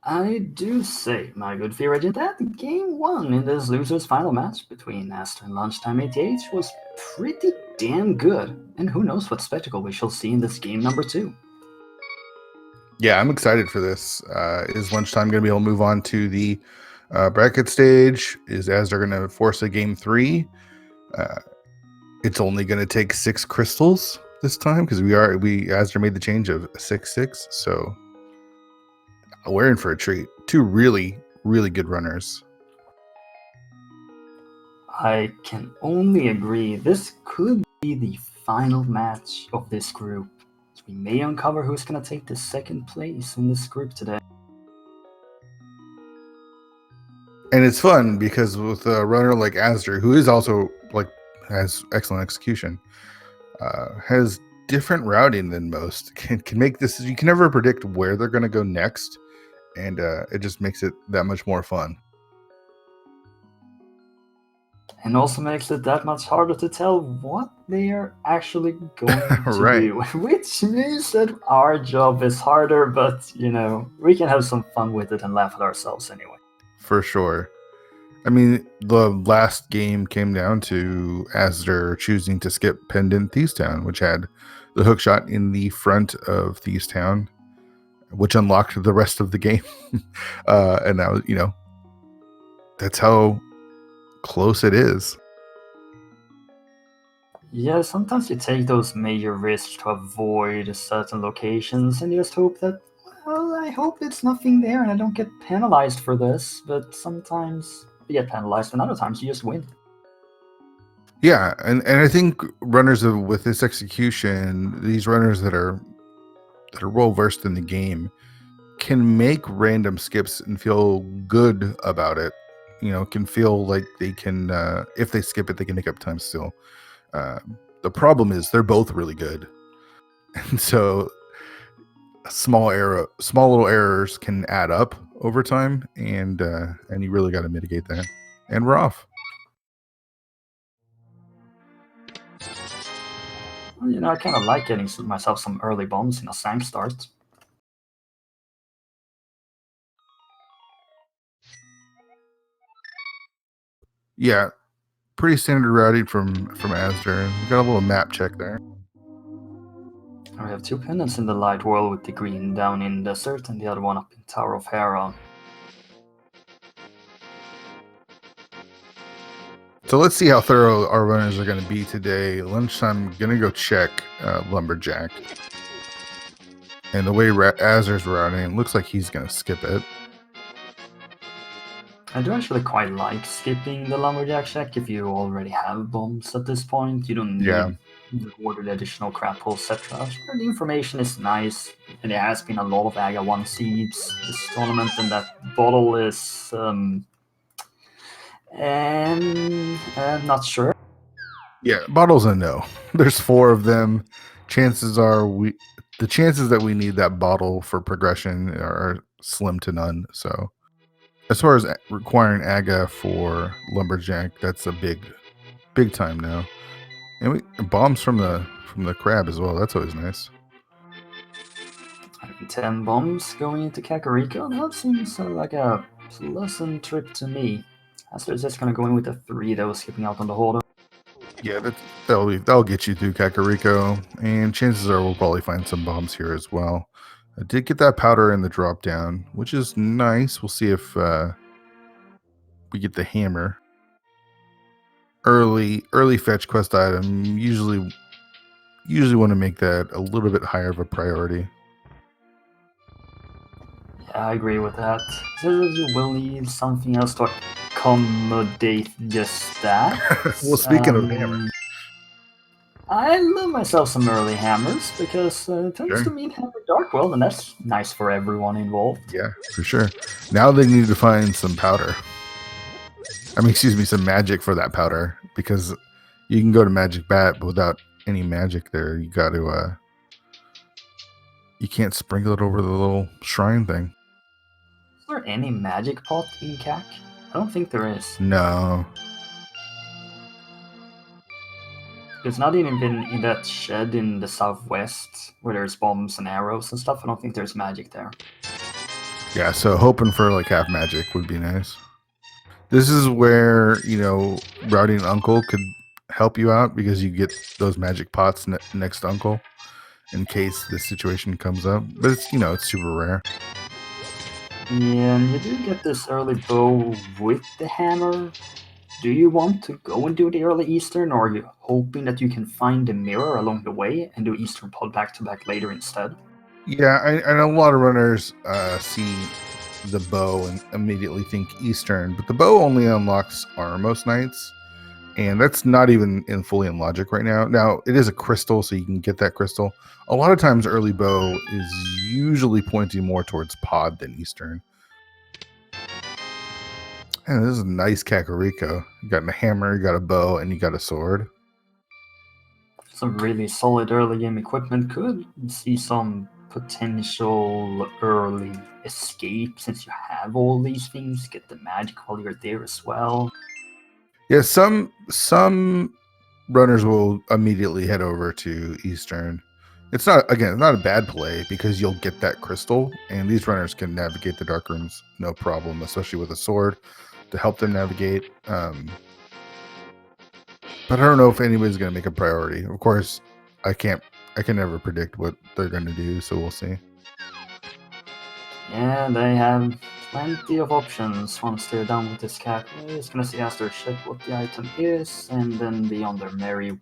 I do say, my good theory, that game one in this loser's final match between azder and Lunchtime 88 was pretty damn good. And who knows what spectacle we shall see in this game number 2. Yeah, I'm excited for this. Is Lunchtime going to be able to move on to the bracket stage? Is Azder going to force a game 3? It's only going to take 6 crystals this time because Azder made the change of 6-6, so we're in for a treat. 2 really, really good runners. I can only agree this could be the final match of this group. We may uncover who's going to take the second place in this group today. And it's fun because with a runner like Azder, who is also has excellent execution, has different routing than most, can make this. You can never predict where they're going to go next, and it just makes it that much more fun. And also makes it that much harder to tell what they are actually going to Right. do. Which means that our job is harder, but we can have some fun with it and laugh at ourselves anyway. For sure. I mean, the last game came down to Azder choosing to skip Pendant Thieves Town, which had the hook shot in the front of Thieves Town, which unlocked the rest of the game. And now, that's how close it is. Yeah, sometimes you take those major risks to avoid certain locations and just hope that, well, I hope it's nothing there and I don't get penalized for this. But sometimes you get penalized and other times you just win. Yeah, and I think runners with this execution, these runners that are well versed in the game, can make random skips and feel good about it. Can feel like they can, if they skip it, they can make up time still. The problem is they're both really good, and so small little errors can add up over time, and you really got to mitigate that. And we're off. Well, I kind of like getting myself some early bombs in a Sang start. Yeah, pretty standard routing from Azder. We got a little map check there. We have 2 pendants in the light world with the green down in desert and the other one up in Tower of Hera. So let's see how thorough our runners are going to be today. Lunchtime, I'm going to go check Lumberjack. And the way Azer's routing, it looks like he's going to skip it. I do actually quite like skipping the Lumberjack check if you already have bombs at this point. You don't need to order the additional crap pull, etc. Sure, the information is nice, and there has been a lot of AGA 1 seeds this tournament, and that bottle is I'm not sure. Yeah, bottles a no. There's 4 of them. Chances are the chances that we need that bottle for progression are slim to none. So as far as requiring AGA for Lumberjack, that's a big time now. And bombs from the crab as well. That's always nice. 10 bombs going into Kakariko. That seems like a pleasant trip to me. Azder's just gonna go in with a 3 though, skipping out on the Hoarder. Yeah, that'll get you through Kakariko, and chances are we'll probably find some bombs here as well. I did get that powder in the drop down, which is nice. We'll see if we get the hammer. Early fetch quest item. Usually want to make that a little bit higher of a priority. Yeah, I agree with that. You will need something else to accommodate just that. Well, speaking of hammer, I love myself some early hammers because it tends to mean Hammer Darkworld, and that's nice for everyone involved. Yeah, for sure. Now they need to find some powder. Some magic for that powder, because you can go to Magic Bat, but without any magic there, you got to you can't sprinkle it over the little shrine thing. Is there any magic pot in CAC? I don't think there is. No. It's not even been in that shed in the southwest where there's bombs and arrows and stuff. I don't think there's magic there. Yeah, so hoping for like half magic would be nice. This is where, routing Uncle could help you out because you get those magic pots next to Uncle in case this situation comes up. But it's super rare. Yeah, and you do get this early bow with the hammer. Do you want to go and do the early Eastern, or are you hoping that you can find the mirror along the way and do Eastern pod back to back later instead? Yeah, I know a lot of runners see the bow and immediately think Eastern, but the bow only unlocks armor most nights, and that's not even in fully in logic right now. Now it is a crystal, so you can get that crystal. A lot of times, early bow is usually pointing more towards pod than Eastern. And this is a nice Kakariko. You got a hammer, you got a bow, and you got a sword. Some really solid early game equipment. Could see some potential early escape since you have all these things. Get the magic while you're there as well. Yeah, some runners will immediately head over to Eastern. It's not a bad play because you'll get that crystal, and these runners can navigate the dark rooms no problem, especially with a sword to help them navigate. But I don't know if anybody's going to make a priority. Of course, I can never predict what they're going to do, so we'll see. Yeah, they have plenty of options once they're done with this cat. They're just gonna see after check what the item is and then be on their merry.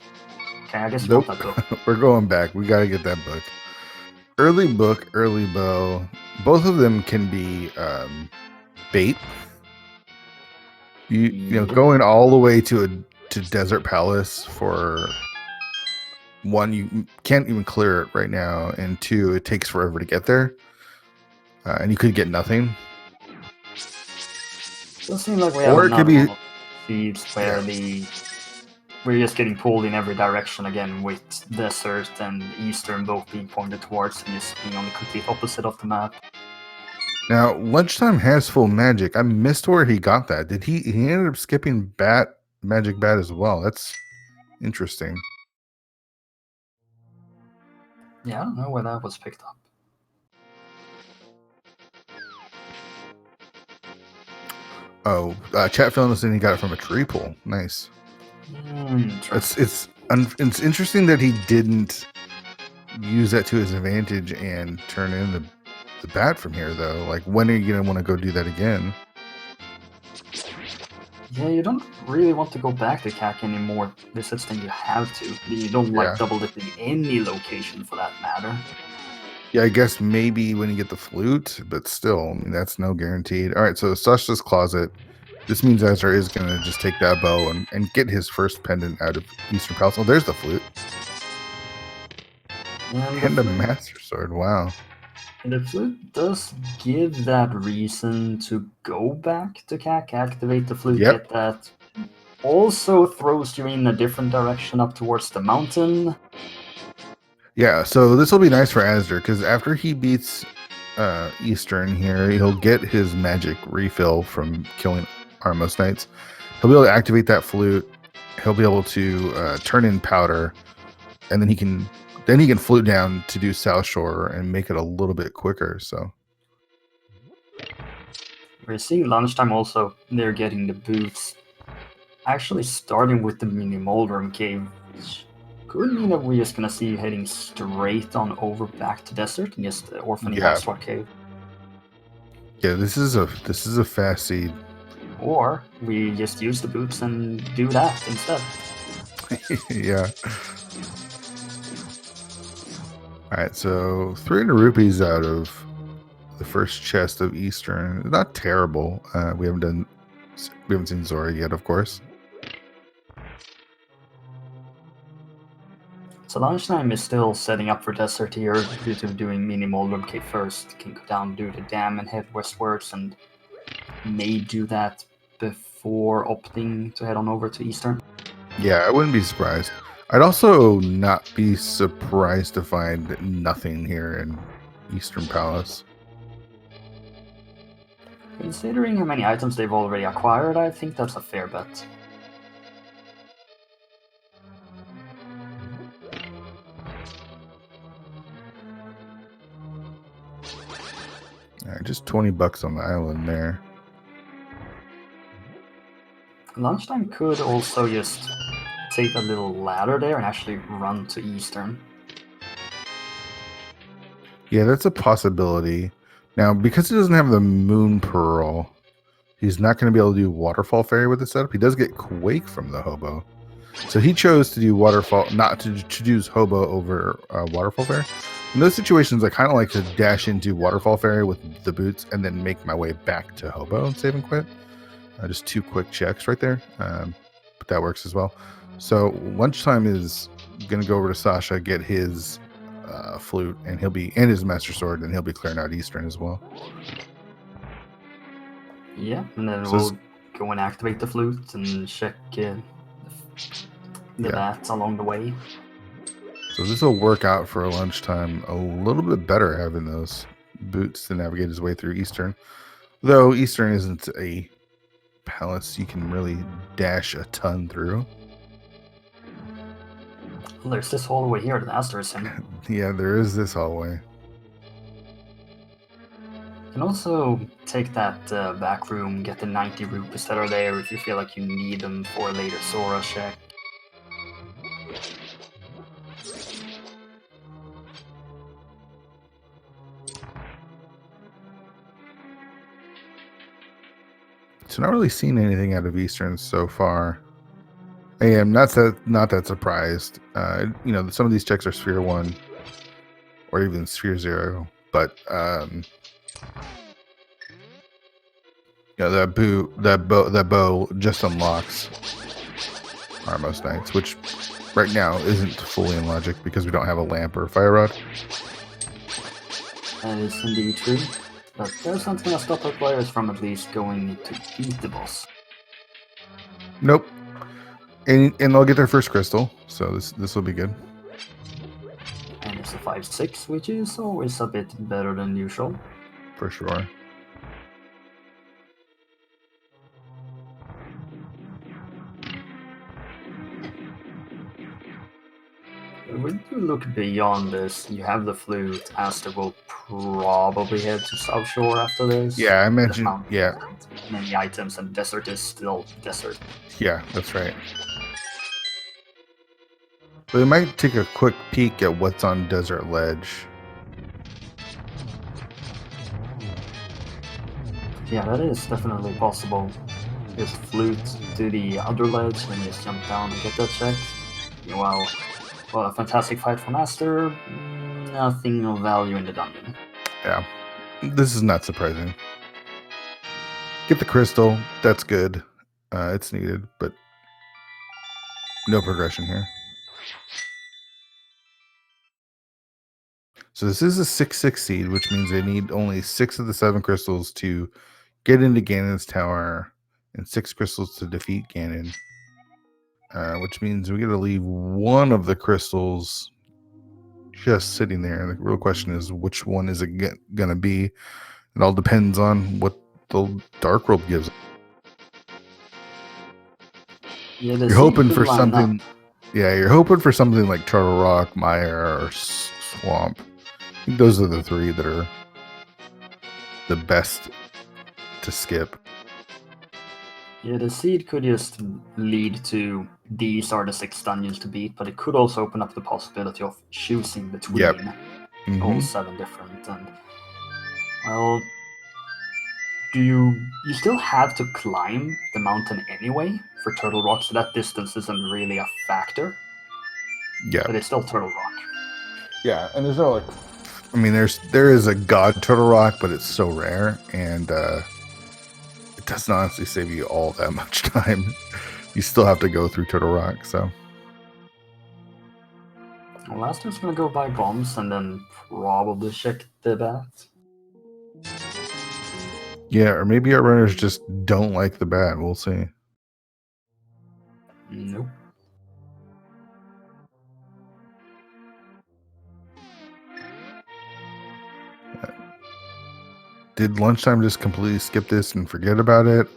Okay, I guess you Nope, want that book. we're going back. We got to get that book. Early book, early bow. Both of them can be bait. Yep. Going all the way to Desert Palace for one, you can't even clear it right now, and two, it takes forever to get there, and you could get nothing. Does seem like we have Or it could another be, one of thieves where yeah. we're just getting pulled in every direction again with desert and eastern both being pointed towards and just being on the complete opposite of the map. Now, lunchtime has full magic. I missed where he got that. Did he ended up skipping magic bat as well? That's interesting. Yeah, I don't know where that was picked up. Oh, chat filling us in. He got it from a tree pull. Nice. Interesting. It's interesting that he didn't use that to his advantage and turn in the bat from here, though. Like, when are you gonna want to go do that again? Yeah, you don't really want to go back to CAC anymore visits than you have to. You don't like Yeah. double dipping any location for that matter. Yeah, I guess maybe when you get the flute, but still, I mean, that's no guaranteed. All right, so Sasha's closet. This means Azar is going to just take that bow and get his first pendant out of Eastern Palace. Oh, there's the flute. And a Master Sword. Wow. And the flute does give that reason to go back to CAC, activate the flute, Yep. get that. Also throws you in a different direction up towards the mountain. Yeah, so this will be nice for Azder because after he beats Eastern here, he'll get his magic refill from killing Armos Knights. He'll be able to activate that flute. He'll be able to turn in powder, and then he can flute down to do South Shore and make it a little bit quicker. So We're seeing lunchtime also, they're getting the boots. Actually starting with the mini Moldrum cave, which could mean that we're just gonna see you heading straight on over back to desert and just orphaning Halfsword cave. Yeah, this is a fast seed. Or we just use the boots and do that instead. Yeah. All right, so 300 rupees out of the first chest of Eastern. Not terrible. We haven't seen Zora yet, of course. So lunchtime is still setting up for desert here due to doing mini Moldrum cave first. Can go down, do the dam, and head westwards, and may do that before opting to head on over to Eastern. Yeah, I wouldn't be surprised. I'd also not be surprised to find nothing here in Eastern Palace. Considering how many items they've already acquired, I think that's a fair bet. All right, just $20 on the island there. Lunchtime could also just take that little ladder there and actually run to Eastern. Yeah, that's a possibility. Now, because he doesn't have the Moon Pearl, he's not going to be able to do Waterfall Fairy with the setup. He does get Quake from the Hobo. So he chose to do Waterfall, not to choose Hobo over Waterfall Fairy. In those situations, I kind of like to dash into Waterfall Fairy with the boots and then make my way back to Hobo and save and quit. Just 2 quick checks right there. But that works as well. So lunchtime is going to go over to Sasha, get his flute, and his Master Sword, and he'll be clearing out Eastern as well. Yeah, and then we'll go and activate the flute and check the bats along the way. So this will work out for lunchtime a little bit better, having those boots to navigate his way through Eastern. Though Eastern isn't a palace you can really dash a ton through. Well, there's this hallway here that Azder is in. Yeah, there is this hallway. You can also take that back room, get the 90 rupees that are there if you feel like you need them for a later Sora check. So not really seen anything out of Eastern so far. I am not that surprised. Some of these checks are Sphere 1 or even Sphere 0, but that bow just unlocks most nights, which right now isn't fully in logic because we don't have a lamp or a fire rod. That is indeed true, but there's something gonna stop our players from at least going to beat the boss. Nope. And they'll get their first crystal, so this will be good. And it's a 5-6, which is always a bit better than usual. For sure. When you look beyond this, you have the flute. Azder will probably head to South Shore after this. Yeah, I mentioned. Yeah. Many items, and desert is still desert. Yeah, that's right. But we might take a quick peek at what's on Desert Ledge. Yeah, that is definitely possible. Just flute to the other ledge and just jump down and get that check. Well, a fantastic fight from Azder. Nothing of value in the dungeon. Yeah, this is not surprising. Get the crystal. That's good. It's needed, but no progression here. So this is a 6/6 seed, which means they need only 6 of the 7 crystals to get into Ganon's tower and 6 crystals to defeat Ganon. Which means we got to leave 1 of the crystals just sitting there. The real question is, which one is it going to be? It all depends on what the Dark World gives. Yeah, you're hoping for something. Yeah, you're hoping for something like Turtle Rock, Mire, or Swamp. I think those are the 3 that are the best to skip. Yeah, the seed could just lead to these are the 6 dungeons to beat, but it could also open up the possibility of choosing between all 7 different. And well, do you still have to climb the mountain anyway for Turtle Rock, so that distance isn't really a factor. Yeah, but it's still Turtle Rock. Yeah, and there's no like, I mean, there is a God Turtle Rock, but it's so rare, and it doesn't honestly save you all that much time. You still have to go through Turtle Rock, so. Well, last time's gonna go buy bombs and then probably check the bat. Yeah, or maybe our runners just don't like the bat. We'll see. Nope. Did Lunchtime just completely skip this and forget about it?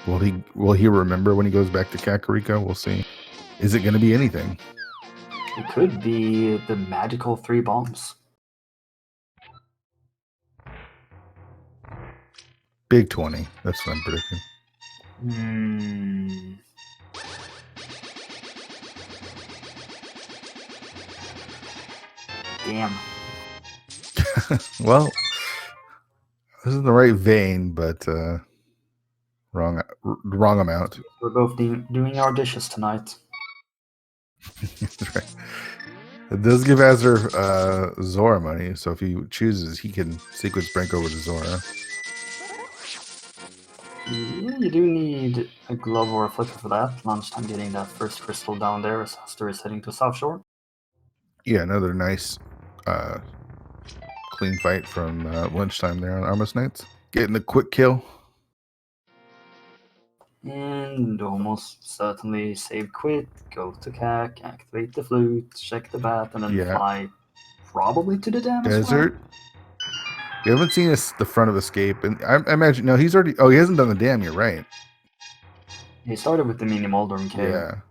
Will he remember when he goes back to Kakariko? We'll see. Is it going to be anything? It could be the magical 3 bombs. Big 20. That's what I'm predicting. Damn. Well, this is in the right vein, but wrong amount. We're both doing our dishes tonight. That's right. It does give Azder Zora money, so if he chooses, he can sequence Brink over to Zora. Yeah, you do need a glove or a flicker for that. Lunchtime getting that first crystal down there as Azder is heading to South Shore. Yeah, another nice clean fight from lunchtime there on Armos Knights. Getting the quick kill. And almost certainly save quit, go to CAC, activate the flute, check the bat, and then fly probably to the dam desert. as well. We haven't seen the front of Escape, and I imagine no, he's already. Oh, he hasn't done the dam. You're right. He started with the mini Moldorm cave. Yeah.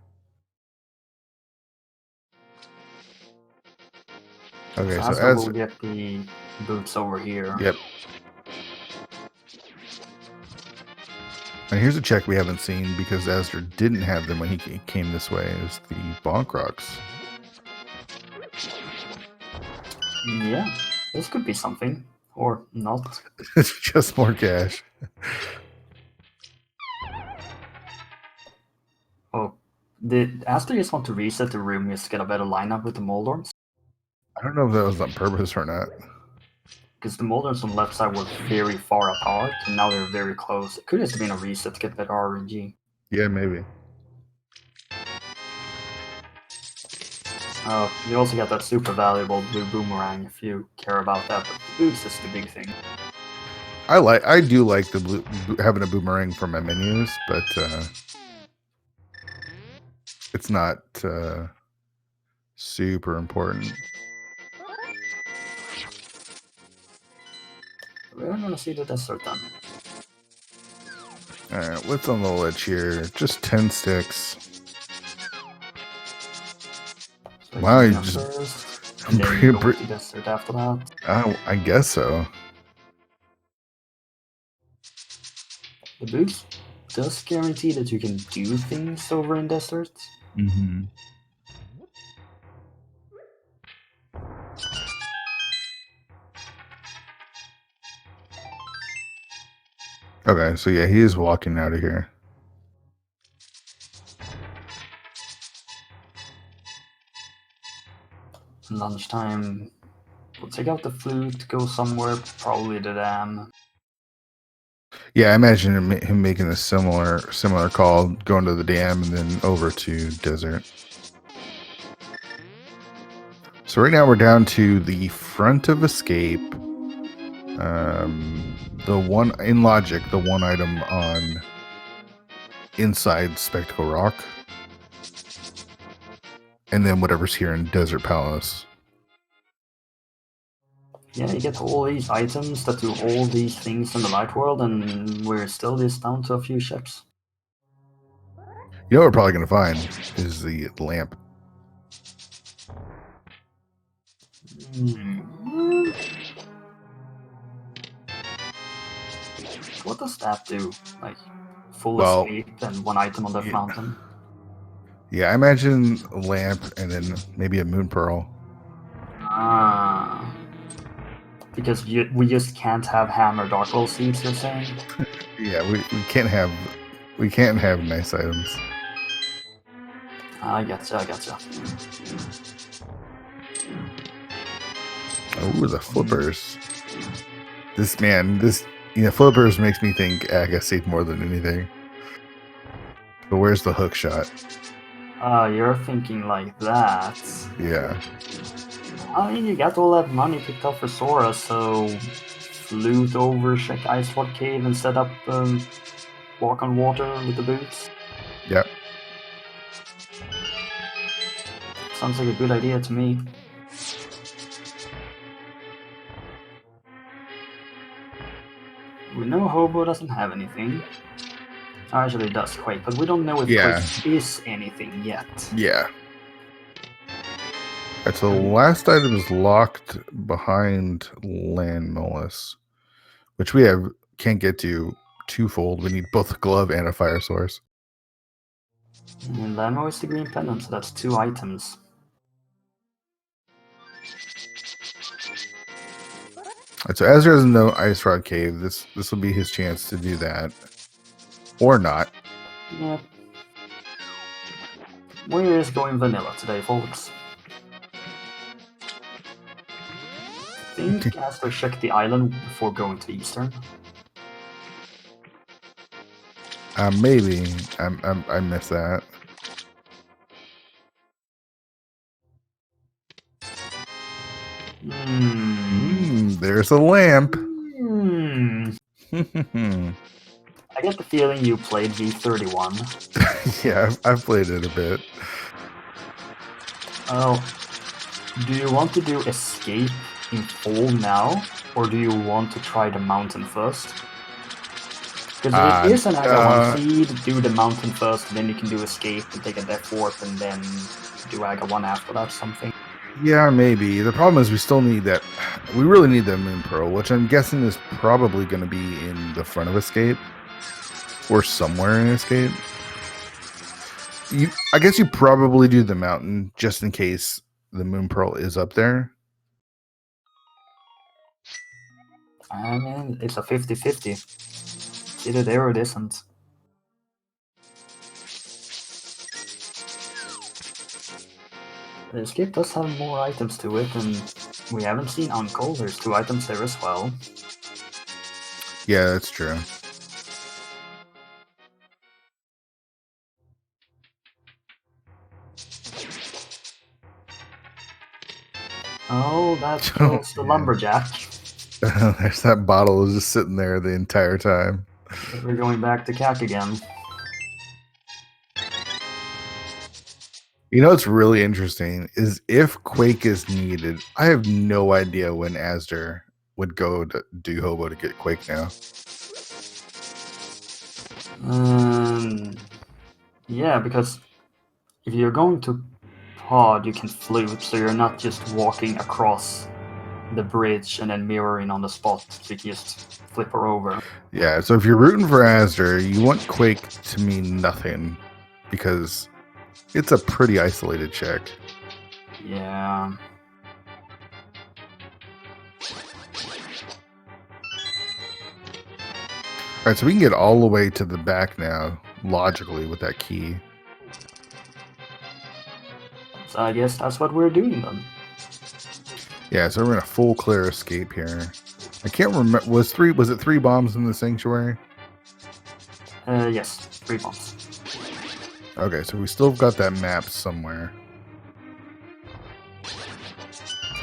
Okay, so Azder will get the boots over here. Yep. And here's a check we haven't seen because Azder didn't have them when he came this way. Is the Bonk Rocks. Yeah, this could be something. Or not. It's just more cash. Oh, did Azder just want to reset the room just to get a better lineup with the Moldorms? I don't know if that was on purpose or not. Because the Moldorms on the left side were very far apart, and now they're very close. It could just have been a reset to get better RNG. Yeah, maybe. You also got that super valuable blue boomerang if you care about that, but the boots is the big thing. I do like the blue having a boomerang for my menus, but it's not super important. We're gonna see the desert then. Alright, what's on the ledge here? Just 10 sticks. So wow, you just first, and then go to desert after that. I guess so. The boots does guarantee that you can do things over in deserts. Mm-hmm. Okay, so yeah, he is walking out of here. Lunchtime, we'll take out the flute, go somewhere, probably the dam. Yeah, I imagine him making a similar call, going to the dam and then over to desert. So right now we're down to the front of Escape. The one in Logic, the one item on inside Spectacle Rock, and then whatever's here in Desert Palace. Yeah, you get all these items that do all these things in the light world, and we're still just down to a few ships. You know what we're probably going to find is the lamp. What does that do? Like, full escape and one item on the fountain? Yeah, I imagine a lamp and then maybe a moon pearl. Because we just can't have hammer dark roll seeds, you're saying? Yeah, we can't have nice items. I gotcha. Oh, the flippers. Flippers makes me think Agassiz more than anything. But where's the hook shot? You're thinking like that. Yeah. I mean, you got all that money picked up for Sora, so flute over, check Ice Rock Cave, and set up walk on water with the boots. Yep. Sounds like a good idea to me. We know Hobo doesn't have anything. Actually, it does Quake, but we don't know if Quake is anything yet. Yeah. Alright, so the last item is locked behind Land Mollis, which we have can't get to twofold. We need both a glove and a fire source. And Lamo is the green pendant, so that's 2 items. Right, so Azder has no Ice Rod Cave. This will be his chance to do that. Or not. Yeah. We're just going vanilla today, folks. I think Azder checked the island before going to Eastern. Maybe. I missed that. There's a lamp. I get the feeling you played V31. Yeah, I've played it a bit. Oh, do you want to do escape in full now, or do you want to try the mountain first? Because if it is an Aga 1 feed, do the mountain first, then you can do escape and take a death warp, and then do Aga 1 after that, something. Yeah, maybe. The problem is we still need that. We really need that Moon Pearl, which I'm guessing is probably going to be in the front of Escape. Or somewhere in Escape. I guess you probably do the mountain just in case the Moon Pearl is up there. I mean, it's a 50-50. It's either there or it isn't. The Escape does have more items to it, and we haven't seen Uncle. There's 2 items there as well. Yeah, that's true. Oh, that kills the lumberjack. There's that bottle is just sitting there the entire time. We're going back to CAC again. You know what's really interesting is if Quake is needed, I have no idea when Azder would go to do Hobo to get Quake now. Yeah, because if you're going to pod, you can flute, so you're not just walking across the bridge and then mirroring on the spot, so you can just flip her over. Yeah, so if you're rooting for Azder, you want Quake to mean nothing, because it's a pretty isolated check. Yeah. Alright, so we can get all the way to the back now, logically, with that key. So I guess that's what we're doing then. Yeah, so we're in a full clear escape here. I can't remember, was it 3 bombs in the sanctuary? Yes, 3 bombs. Okay, so we still got that map somewhere.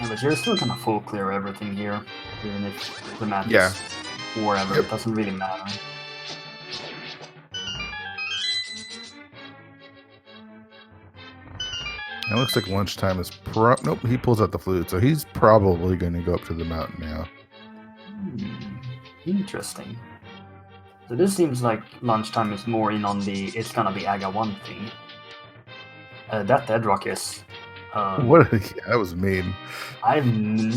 Yeah, but you're still gonna full clear everything here, even if the map is wherever, it doesn't really matter. It looks like lunchtime is nope, he pulls out the flute, so he's probably going to go up to the mountain now. Interesting. So this seems like lunchtime is more in on the it's gonna be Aga 1 thing. That Deadrock is... what? Yeah, that was mean. I've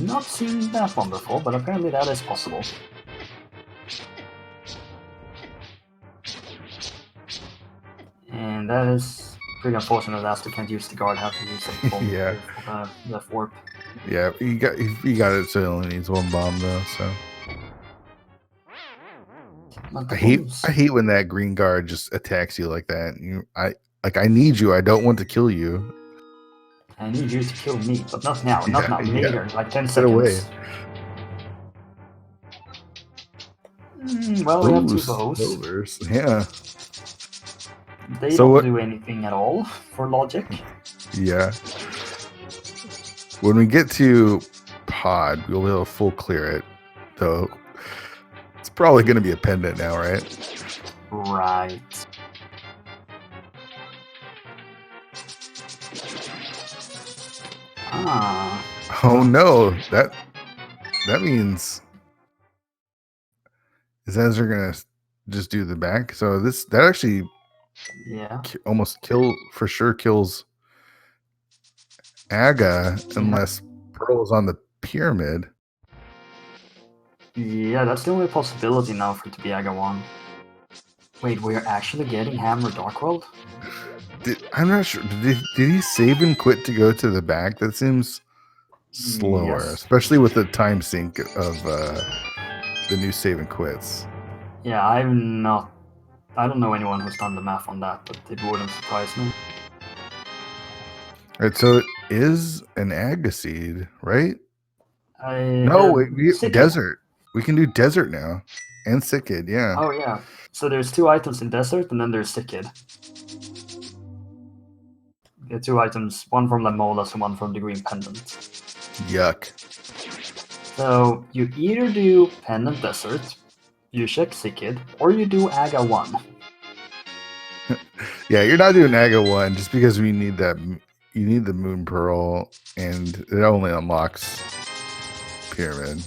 not seen that one before, but apparently that is possible. And that is pretty unfortunate that Azder can't use the guard, have to use the bomb for the warp. Yeah, he got it, so he only needs 1 bomb though, so. I hate when that green guard just attacks you like that. I need you, I don't want to kill you. I need you to kill me, but not now, not now, later, like 10 seconds. Away. Well, we have 2 bows. Yeah. They don't do anything at all for logic. Yeah. When we get to pod, we'll be able to full clear it. Though it's probably going to be a pendant now, right? Right. Oh no, that means is Azder gonna just do the back? So that actually almost kills Aga unless Pearl is on the pyramid. Yeah, that's the only possibility now for it to be Aga 1. Wait, we're actually getting Hammer Darkworld? I'm not sure. Did he save and quit to go to the back? That seems slower, Yes. especially with the time sync of the new save and quits. Yeah, I don't know anyone who's done the math on that, but it wouldn't surprise me. All right, so it is an Agaseed, right? Cicad. Desert. We can do desert now, and Cicad, yeah. Oh yeah. So there's 2 items in desert, and then there's Cicad. The 2 items, one from Lemolas and one from the Green Pendant. Yuck. So you either do Pendant Desert, you check Cicad, or you do Aga 1. Yeah, you're not doing Aga 1 just because we need that. You need the Moon Pearl, and it only unlocks Pyramid.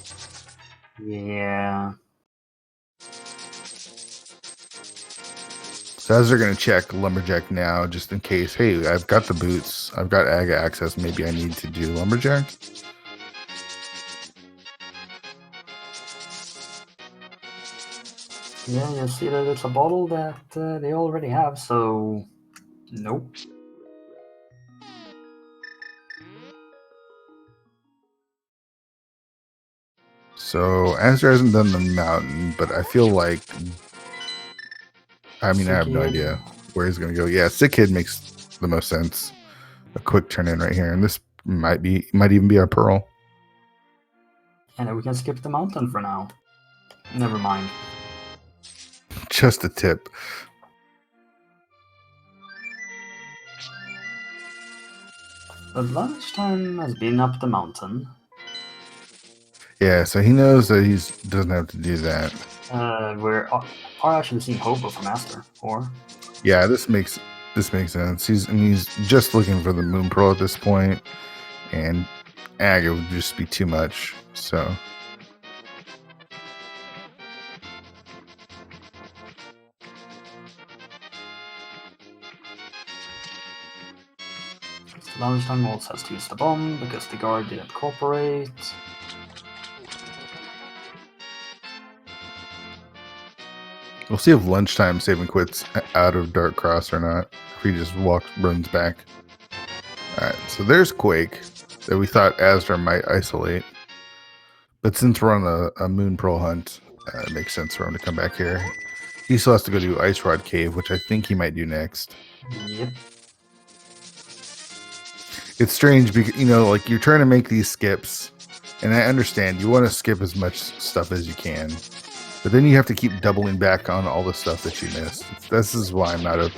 Yeah. So as they're going to check Lumberjack now, just in case, hey, I've got the boots. I've got Aga access. Maybe I need to do Lumberjack. Yeah, you see that it's a bottle that they already have, so nope. So Azder hasn't done the mountain, but I feel like, I have no idea where he's going to go. Yeah, Sick Kid makes the most sense. A quick turn in right here, and this might even be our Pearl. And we can skip the mountain for now. Never mind. Just a tip. But lunchtime has been up the mountain. Yeah, so he knows that he doesn't have to do that. We're actually seeing Hobo from Azder, or? Yeah, this makes sense. He's just looking for the Moon Pearl at this point, and Aga would just be too much. So. Lunchtime also has to use the bomb because the guard didn't cooperate. We'll see if lunchtime saving quits out of Dark Cross or not. If he just runs back. Alright, so there's Quake that we thought Azder might isolate. But since we're on a Moon Pearl hunt, it makes sense for him to come back here. He still has to go do Ice Rod Cave, which I think he might do next. Yep. It's strange because, like you're trying to make these skips, and I understand you want to skip as much stuff as you can. But then you have to keep doubling back on all the stuff that you missed. This is why I'm not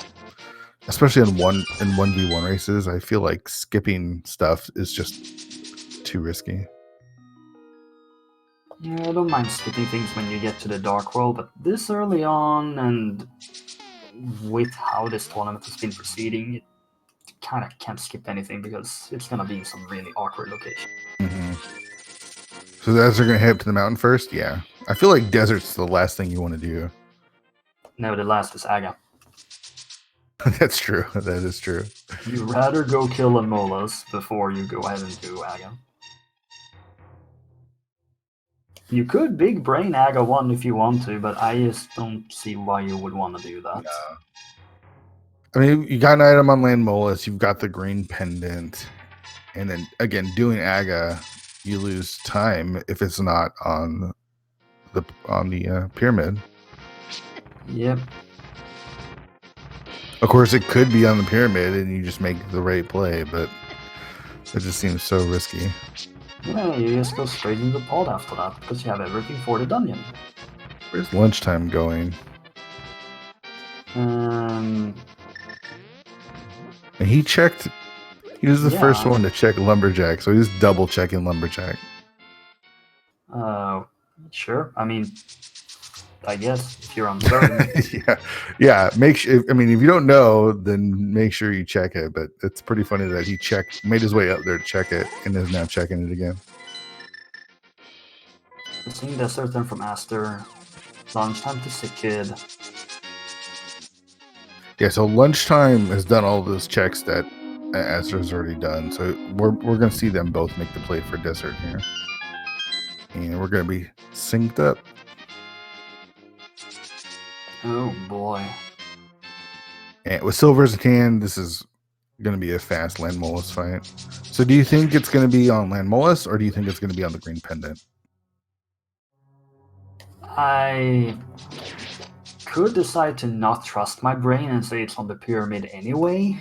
especially in 1v1 races, I feel like skipping stuff is just too risky. Yeah, I don't mind skipping things when you get to the Dark World, but this early on, and with how this tournament has been proceeding, you kind of can't skip anything because it's going to be in some really awkward location. Mm-hmm. So as they're going to head up to the mountain first? Yeah. I feel like desert's the last thing you want to do. No, the last is Aga. That's true. That is true. You'd rather go kill Lemolas before you go ahead and do Aga. You could big brain Aga 1 if you want to, but I just don't see why you would want to do that. No. I mean, you got an item on Lemolas, you've got the green pendant, and then again, doing Aga, you lose time if it's not on the pyramid. Yep. Of course, it could be on the pyramid, and you just make the right play, but it just seems so risky. Yeah, you just go straight into the pod after that because you have everything for the dungeon. Where's lunchtime going? And he checked. He was the first one to check Lumberjack, so he's double checking Lumberjack. Sure. I mean, I guess if you're uncertain. yeah. Make sure. I mean, if you don't know, then make sure you check it. But it's pretty funny that he made his way up there to check it, and is now checking it again. Seeing the certain from Azder, lunchtime to Sick Kid. Yeah, so lunchtime has done all those checks that Azder's already done. So we're gonna see them both make the play for desert here. And we're going to be synced up. Oh boy. And with silvers in hand, this is going to be a fast Land Molus fight. So do you think it's going to be on Land Molus, or do you think it's going to be on the green pendant? I could decide to not trust my brain and say it's on the pyramid anyway.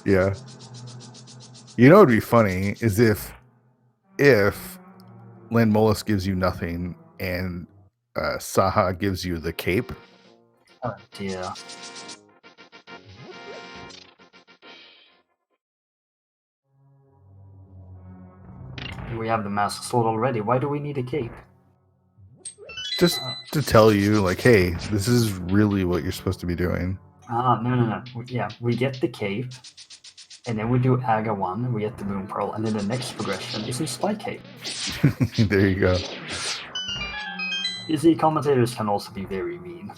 Yeah. You know what would be funny is if Land Molus gives you nothing and Saha gives you the cape. Oh dear. We have the mask sword already. Why do we need a cape? Just to tell you, like, hey, this is really what you're supposed to be doing. No. Yeah, we get the cape, and then we do Aga 1, and we get the Moon Pearl, and then the next progression is a Spike Cape. There you go. You see, commentators can also be very mean.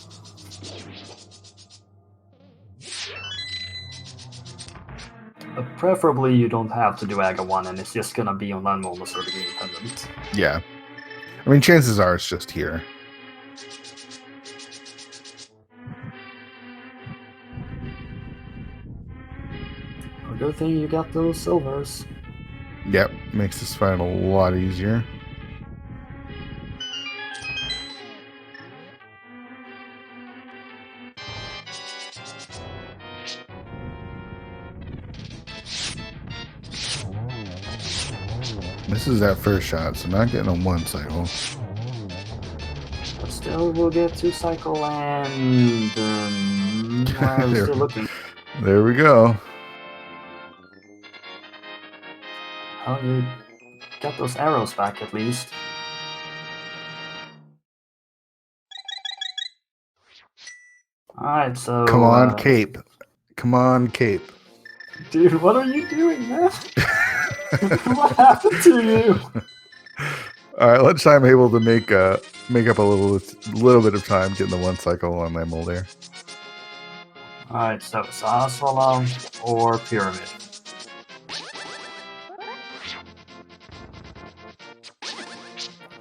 But preferably you don't have to do Aga 1, and it's just gonna be on Land Molus or the Green Pendant. Yeah. I mean, chances are it's just here. A good thing you got those silvers. Yep, makes this fight a lot easier. This is that first shot, so not getting on one cycle. But still, we'll get 2 cycle, and I'm still looking. There we go. Oh, you got those arrows back at least. Alright, so... Come on, Cape. Come on, Cape. Dude, what are you doing, man? What happened to you? All right, lunchtime I'm able to make up a little bit of time getting the one cycle on my mold there. Alright, so Saswala or Pyramid?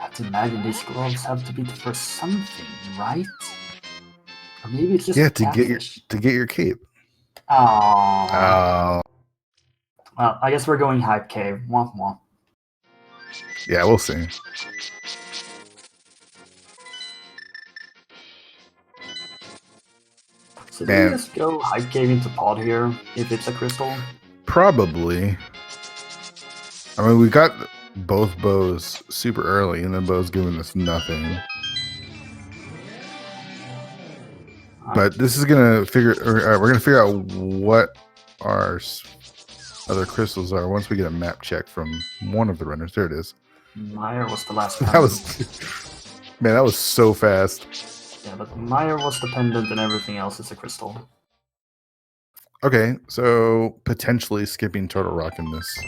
I have to imagine these gloves have to be for something, right? Or maybe it's just to get your cape. Oh. Well, I guess we're going Hype Cave. Womp womp. Yeah, we'll see. So do we just go Hype Cave into Pod here, if it's a crystal? Probably. I mean, we got both bows super early, and then bows giving us nothing. But this is gonna we're gonna figure out what our other crystals are once we get a map check from one of the runners. There it is. Meyer was the last That was, man, that was so fast. Yeah, but Meyer was the pendant and everything else is a crystal. Okay, so potentially skipping Turtle Rock in this.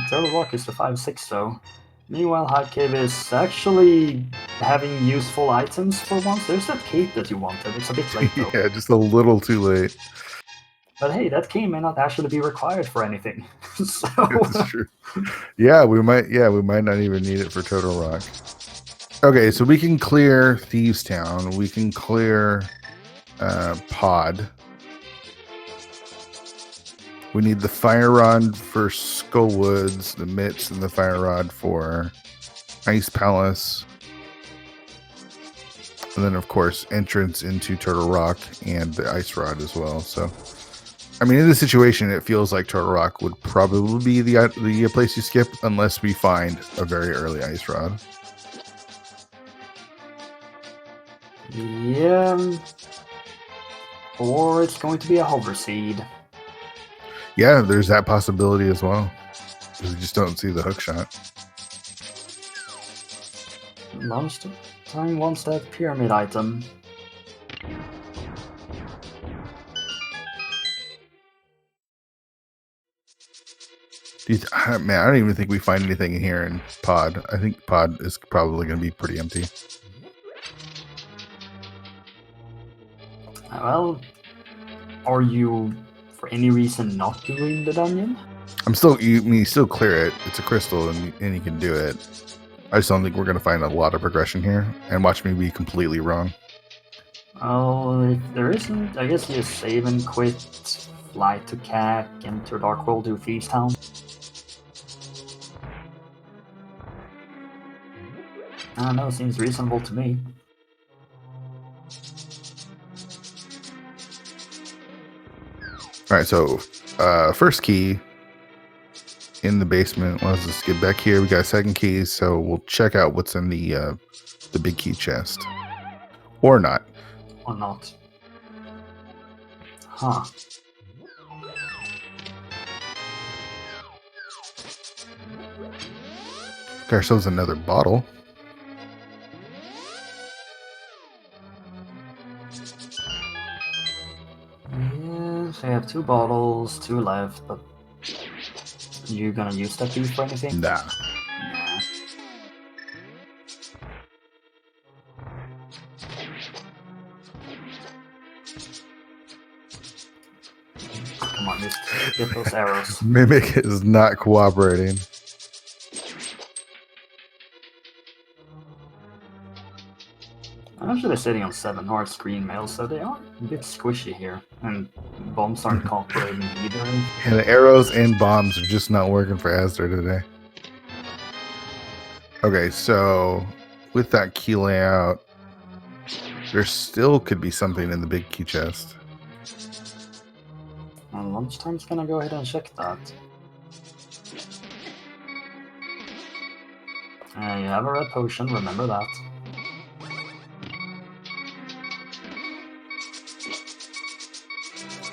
Turtle Rock is the 5-6 though. Meanwhile, Hype Cave is actually having useful items for once. There's that cape that you wanted. It's a bit late though. Yeah, just a little too late. But hey, that cape may not actually be required for anything. So... That's true. Yeah, we might not even need it for Turtle Rock. Okay, so we can clear Thieves Town. We can clear Pod. We need the Fire Rod for Skullwoods, the Mitts, and the Fire Rod for Ice Palace. And then, of course, entrance into Turtle Rock and the Ice Rod as well. So, I mean, in this situation, it feels like Turtle Rock would probably be the place you skip unless we find a very early Ice Rod. Yeah. Or it's going to be a Hover Seed. Yeah, there's that possibility as well. We just don't see the hook shot. Lunchtime wants that pyramid item. Man, I don't even think we find anything in here in Pod. I think Pod is probably going to be pretty empty. Well, are you for any reason not doing the dungeon? You still clear it. It's a crystal, and you can do it. I just don't think we're gonna find a lot of progression here. And watch me be completely wrong. Oh, if there isn't, I guess you just save and quit, fly to CAC, enter Dark World, do Thieves Town. I don't know, seems reasonable to me. All right, so first key in the basement. Let's just get back here. We got second key, so we'll check out what's in the big key chest, or not. Or not. Huh. Got ourselves another bottle. Yes, I have 2 bottles, 2 left, but you gonna use that key for anything? Nah. Nah. Come on, just get those arrows. Mimic is not cooperating. I'm actually sitting on 7 hearts green mails, so they are a bit squishy here, and bombs aren't cooperating either. And the arrows and bombs are just not working for Azder today. Okay, so with that key layout, there still could be something in the big key chest. And lunchtime's gonna go ahead and check that. You have a red potion, remember that.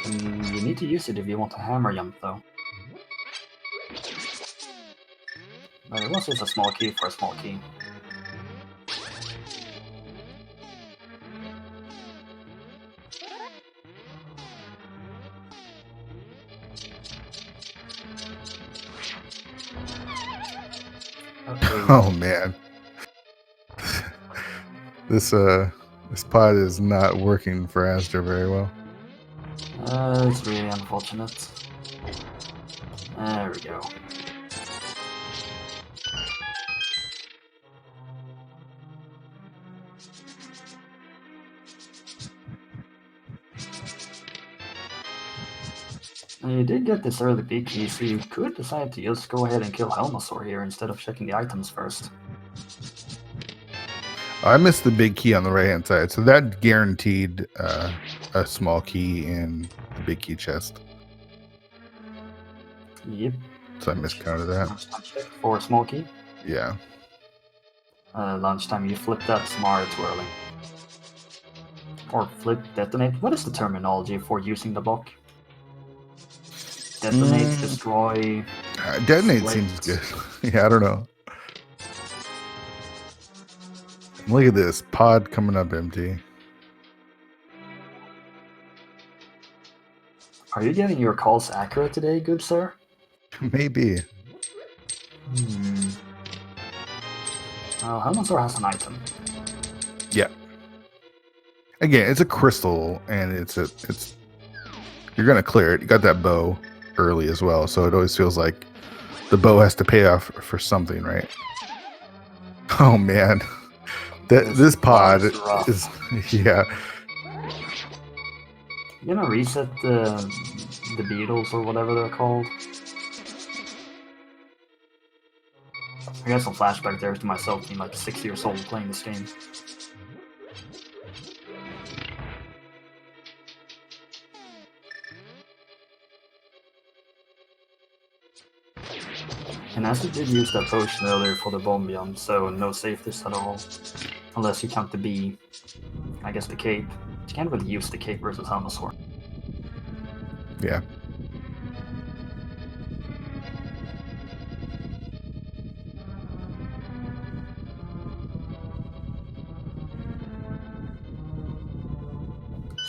And you need to use it if you want to hammer jump, though. But it was just a small key for a small key. Okay. Oh man. This pod is not working for Azder very well. It's really unfortunate. There we go. You did get this early big key, so you could decide to just go ahead and kill Helmasaur here instead of checking the items first. I missed the big key on the right hand side, so that guaranteed a small key in the big key chest. Yep. So I miscounted that. Lunchtime check for a small key. Yeah. Lunchtime, you flip that smart too early. Or flip detonate. What is the terminology for using the block? Detonate, destroy. Detonate split. seems good. Yeah, I don't know. Look at this pod coming up empty. Are you getting your calls accurate today, good sir? Maybe. Helmasaur has an item. Yeah. Again, it's a crystal, and you're gonna clear it. You got that bow early as well, so it always feels like the bow has to pay off for something, right? Oh man, this pod is yeah. You gonna reset the beetles or whatever they're called? I got some flashback there to myself being like 6 years old playing this game. And as we did use that potion earlier for the bomb jump, so no safeties at all. Unless you count the bee, I guess the cape. You can't really use the cape versus Helmasaur. Yeah.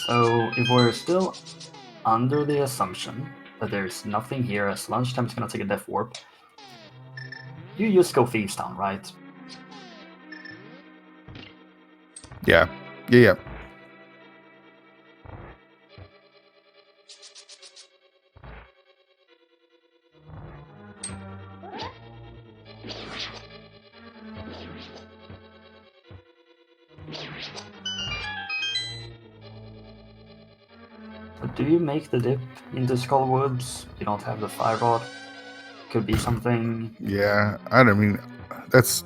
So if we're still under the assumption that there's nothing here, as lunchtime is gonna take a death warp, you just go Thieves Town, right? Yeah. Yeah. But do you make the dip into Skull Woods? You don't have the fire rod. Could be something. Yeah, I don't mean that's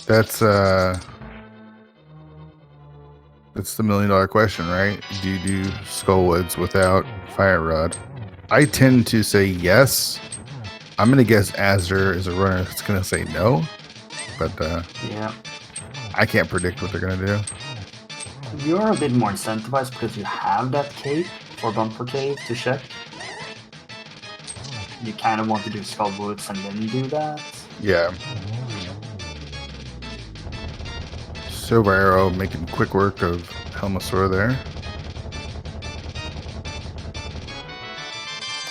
the $1 million question, right? Do you do Skullwoods without Fire Rod? I tend to say yes. I'm gonna guess Azder is a runner that's gonna say no, but Yeah. I can't predict what they're gonna do. You're a bit more incentivized because you have that cape or bumper cave to check. You kind of want to do Skull Woods and then do that. Yeah. Silver Arrow making quick work of Helmasaur there.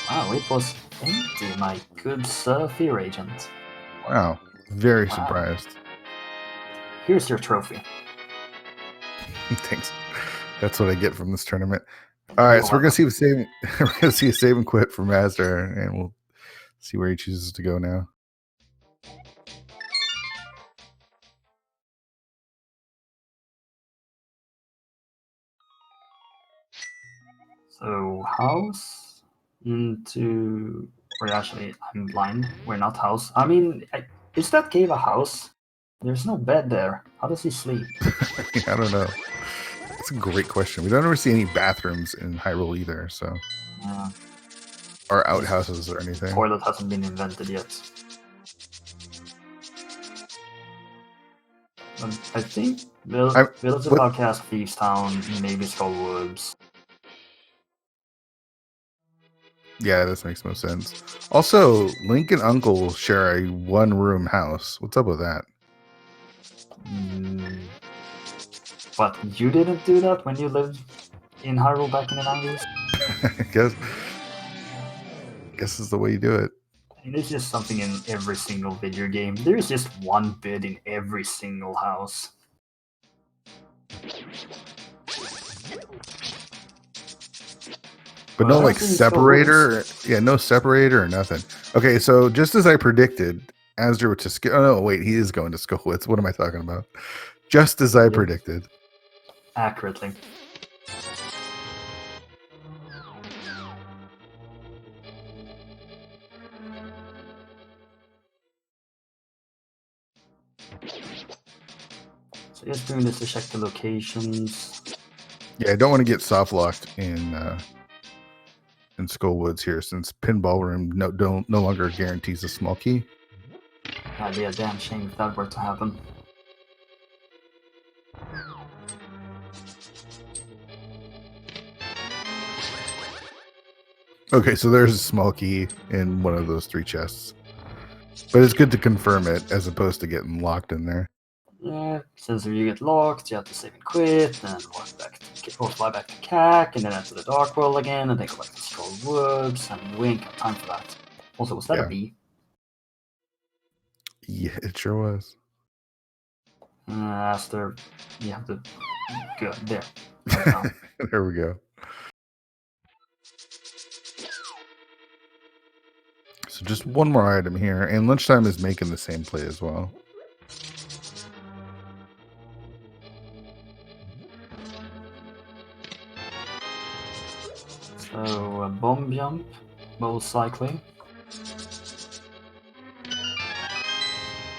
Wow, it was empty, my good Sir Fear Agent. Wow. Very surprised. Here's your trophy. Thanks. That's what I get from this tournament. All right, so we're gonna see a save and quit from Azder, and we'll see where he chooses to go now. So house into. Or actually, I'm blind. We're not house. I mean, is that cave a house? There's no bed there. How does he sleep? I don't know. That's a great question. We don't ever see any bathrooms in Hyrule either, so or outhouses or anything. Toilet hasn't been invented yet. I think Village of Outcast, Thieves Town, maybe Skull Woods. Yeah, this makes most sense. Also, Link and Uncle share a one-room house. What's up with that? But you didn't do that when you lived in Hyrule back in the 90s? I guess is the way you do it. And it's just something in every single video game. There's just one bed in every single house. But no, like, separator. Yeah, no separator or nothing. Okay, so just as I predicted, Azder went to skip. Oh, no, wait, he is going to Skullwoods. What am I talking about? Just as I predicted. Accurately. So just doing this to check the locations. Yeah, I don't want to get soft locked in Skullwoods here, since Pinball Room no longer guarantees a small key. That'd be a damn shame if that were to happen. Okay, so there's a small key in one of those 3 chests. But it's good to confirm it as opposed to getting locked in there. Yeah, since if you get locked, you have to save and quit, then fly back to CAC, and then enter the Dark World again, and then go back to Skull Woods, and we ain't got time for that. Also, was that a bee? Yeah, it sure was. Azder, you have to go there. There we go. So just one more item here, and Lunchtime is making the same play as well. So a bomb jump, most likely.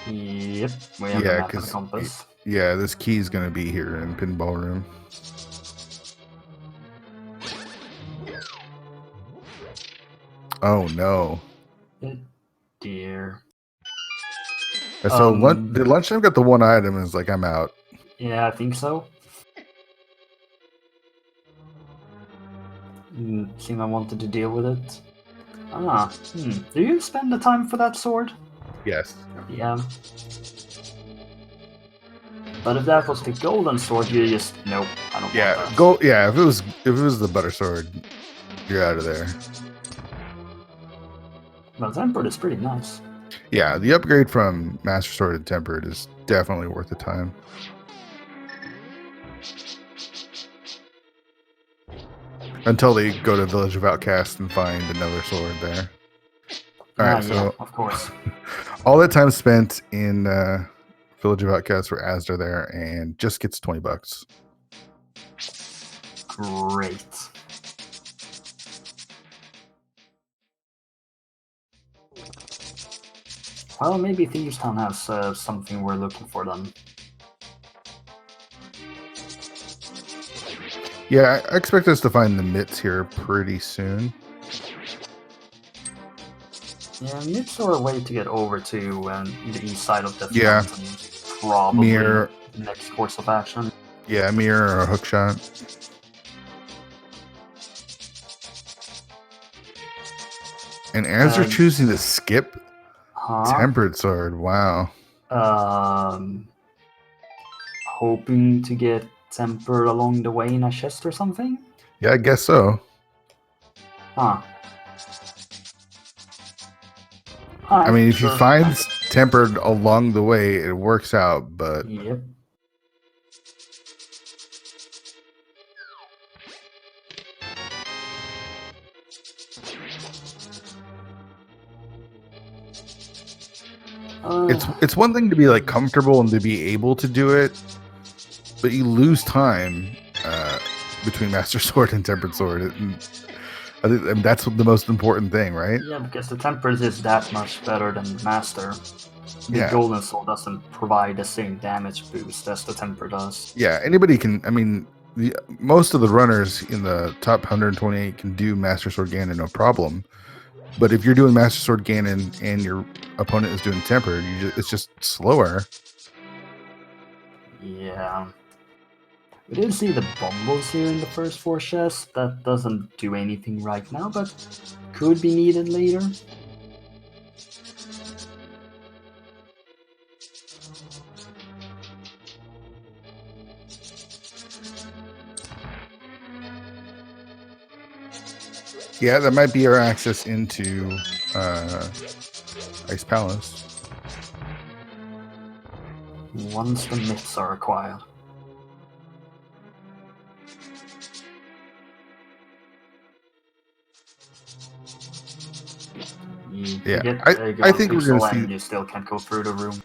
Yep, we have a map and a compass. Yeah, this key is going to be here in Pinball Room. Oh no! Dear. So the Lunchtime got the one item and is like, I'm out. Yeah, I think so. Seem I wanted to deal with it. Do you spend the time for that sword? Yes. Yeah. But if that was the golden sword, you just nope. I don't want that. Yeah, if it was the butter sword, you're out of there. But Tempered is pretty nice. Yeah, the upgrade from Master Sword to Tempered is definitely worth the time. Until they go to Village of Outcast and find another sword there. All right, so yeah, of course. All that time spent in Village of Outcast for Azder there, and just gets $20. Great. Well, maybe Thieves Town has something we're looking for then. Yeah, I expect us to find the mitts here pretty soon. Yeah, Mids are a way to get over to the east side of Death Yeah. Mountain. Probably Mirror. the next course of action. Yeah, mirror or a hook shot. And as they're choosing to skip Tempered Sword, wow. Hoping to get Tempered along the way in a chest or something? Yeah, I guess so. Huh. I mean, if he finds Tempered along the way, it works out, but... Yep. It's one thing to be like comfortable and to be able to do it, but you lose time between Master Sword and Tempered Sword. I think that's the most important thing, right? Yeah, because the Tempered is that much better than Master. The Golden Soul doesn't provide the same damage boost as the Tempered does. Yeah, anybody can. I mean, most of the runners in the top 128 can do Master Sword Ganon no problem. But if you're doing Master Sword Ganon and your opponent is doing Tempered, it's just slower. Yeah. We did see the Bombos here in the first 4 chests. That doesn't do anything right now, but could be needed later. Yeah, that might be our access into Ice Palace. Once the myths are acquired. Yeah, I think we're going to see... You still can't go through the room.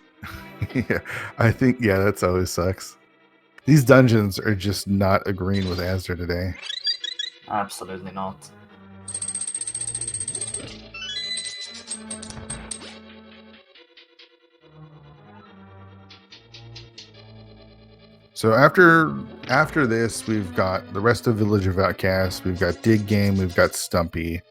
Yeah, I think, yeah, that's always sucks. These dungeons are just not agreeing with Azder today. Absolutely not. So after this, we've got the rest of Village of Outcasts. We've got Dig Game. We've got Stumpy.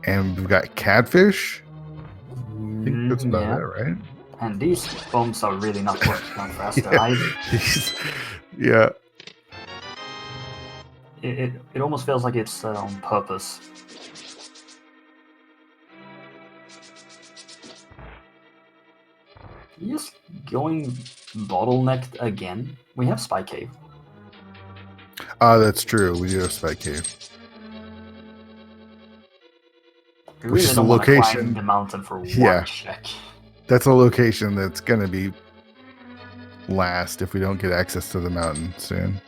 And we've got Catfish. I think that's about it, right? And these bombs are really not working on faster either. Yeah. It almost feels like it's on purpose. Just going bottlenecked again. We have Spy Cave. That's true. We do have Spy Cave. Which is a location. The mountain for one check. That's a location that's going to be last if we don't get access to the mountain soon.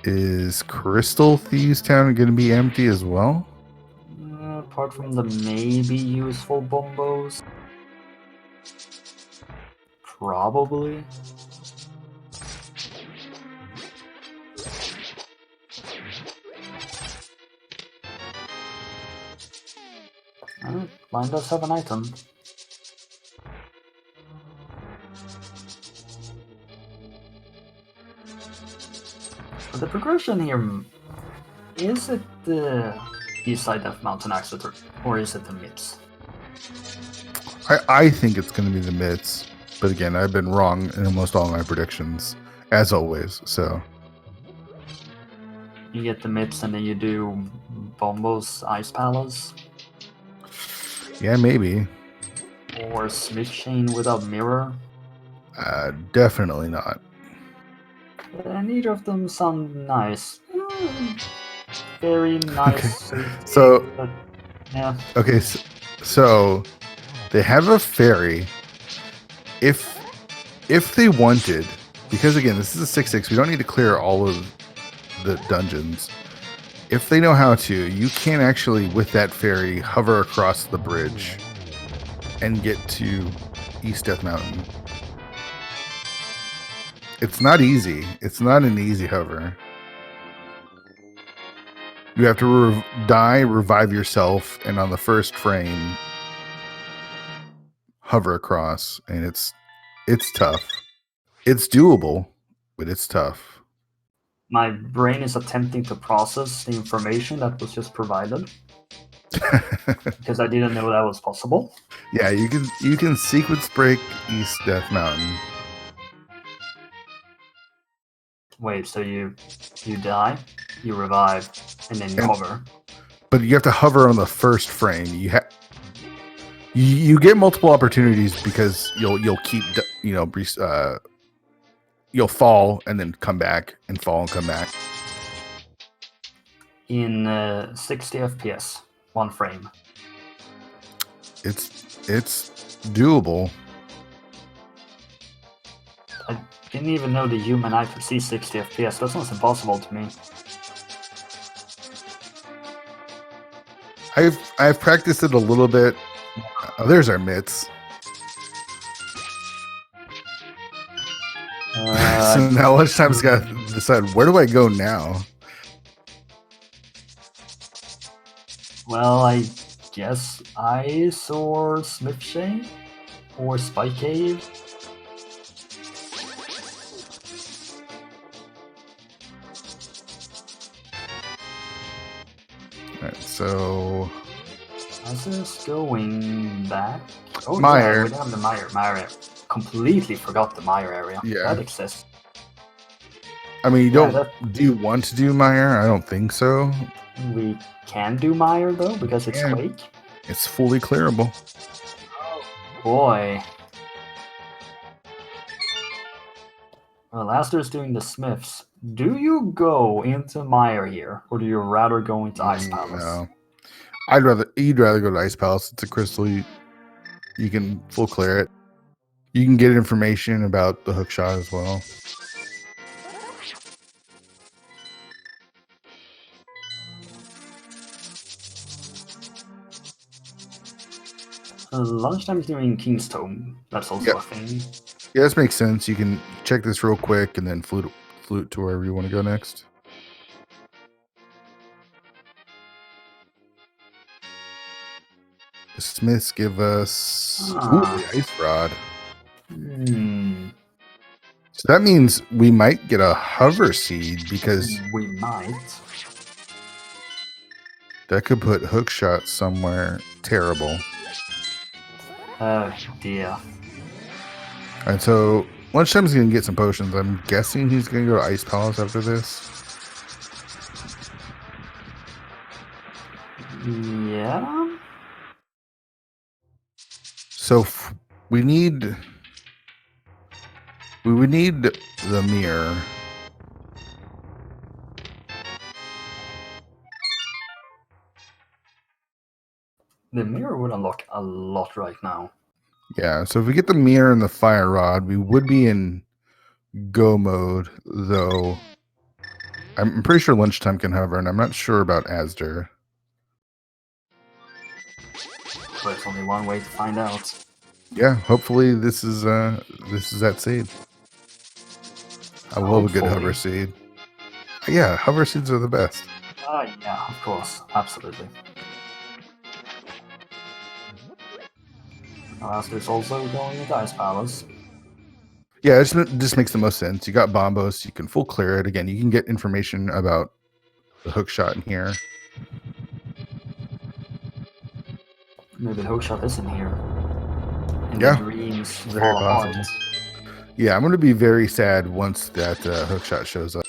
Is Crystal Thieves Town going to be empty as well? Apart from the maybe useful bombos. Probably. Mine does have an item. But the progression here, is it the east side of Mountain Axis or is it the mids? I think it's going to be the mids. But again, I've been wrong in almost all my predictions, as always, so... You get the mids and then you do Bombo's Ice Palace? Yeah, maybe. Or Smith Chain without mirror? Definitely not. Neither of them sound nice. Very nice. Okay. So, yeah. Okay, so they have a fairy. If they wanted, because again, this is a 6-6, we don't need to clear all of the dungeons. If they know how to, you can actually, with that fairy, hover across the bridge and get to East Death Mountain. It's not easy. It's not an easy hover. You have to die, revive yourself, and on the first frame, hover across, and it's tough. It's doable, but it's tough. My brain is attempting to process the information that was just provided because I didn't know that was possible. Yeah, you can sequence break East Death Mountain. Wait, so you die, you revive, and then you hover. But you have to hover on the first frame. You get multiple opportunities because you'll keep you'll fall and then come back and fall and come back. In 60 FPS, 1 frame. It's doable. I didn't even know the human eye could see 60 FPS. That sounds impossible to me. I've practiced it a little bit. Oh, there's our mitts. So now Lunchtime's got to decide, where do I go now? Well, I guess Ice or Smith Shade or Spike Cave. Alright, so How's this going back? Oh, Meyer. Yeah, we have the Meyer. Meyer. Completely forgot the Meyer area. Yeah. That exists. I mean, do you want to do Meyer? I don't think so. We can do Meyer though, because it's Quake. It's fully clearable. Oh boy. Well, Azder's doing the Smiths. Do you go into Meyer here, or do you rather go into Ice Palace? No. You'd rather go to Ice Palace. It's a crystal. You can full clear it. You can get information about the hook shot as well. Lunchtime is doing King's Tome. That's also a thing. Yeah, this makes sense. You can check this real quick and then flute to wherever you want to go next. The Smiths give us the Ice Rod. So that means we might get a hover seed, because we might. That could put hook shot somewhere terrible. Oh dear. Alright, so Lunchtime's gonna get some potions. I'm guessing he's gonna go to Ice Palace after this. Yeah. So we would need the mirror. The mirror would unlock a lot right now. Yeah, so if we get the mirror and the fire rod, we would be in go mode, though. I'm pretty sure Lunchtime can hover, and I'm not sure about Azder. But it's only one way to find out. Yeah, hopefully this is that seed. I love a good hover seed. Yeah, hover seeds are the best. Yeah, of course, absolutely. Azder's also going into Ice Palace. Yeah, it just makes the most sense. You got Bombos, you can full clear it. Again, you can get information about the hook shot in here. Maybe the hook shot is in here. And yeah, the dreams very fall possible. apart. Yeah, I'm going to be very sad once that hook shot shows up.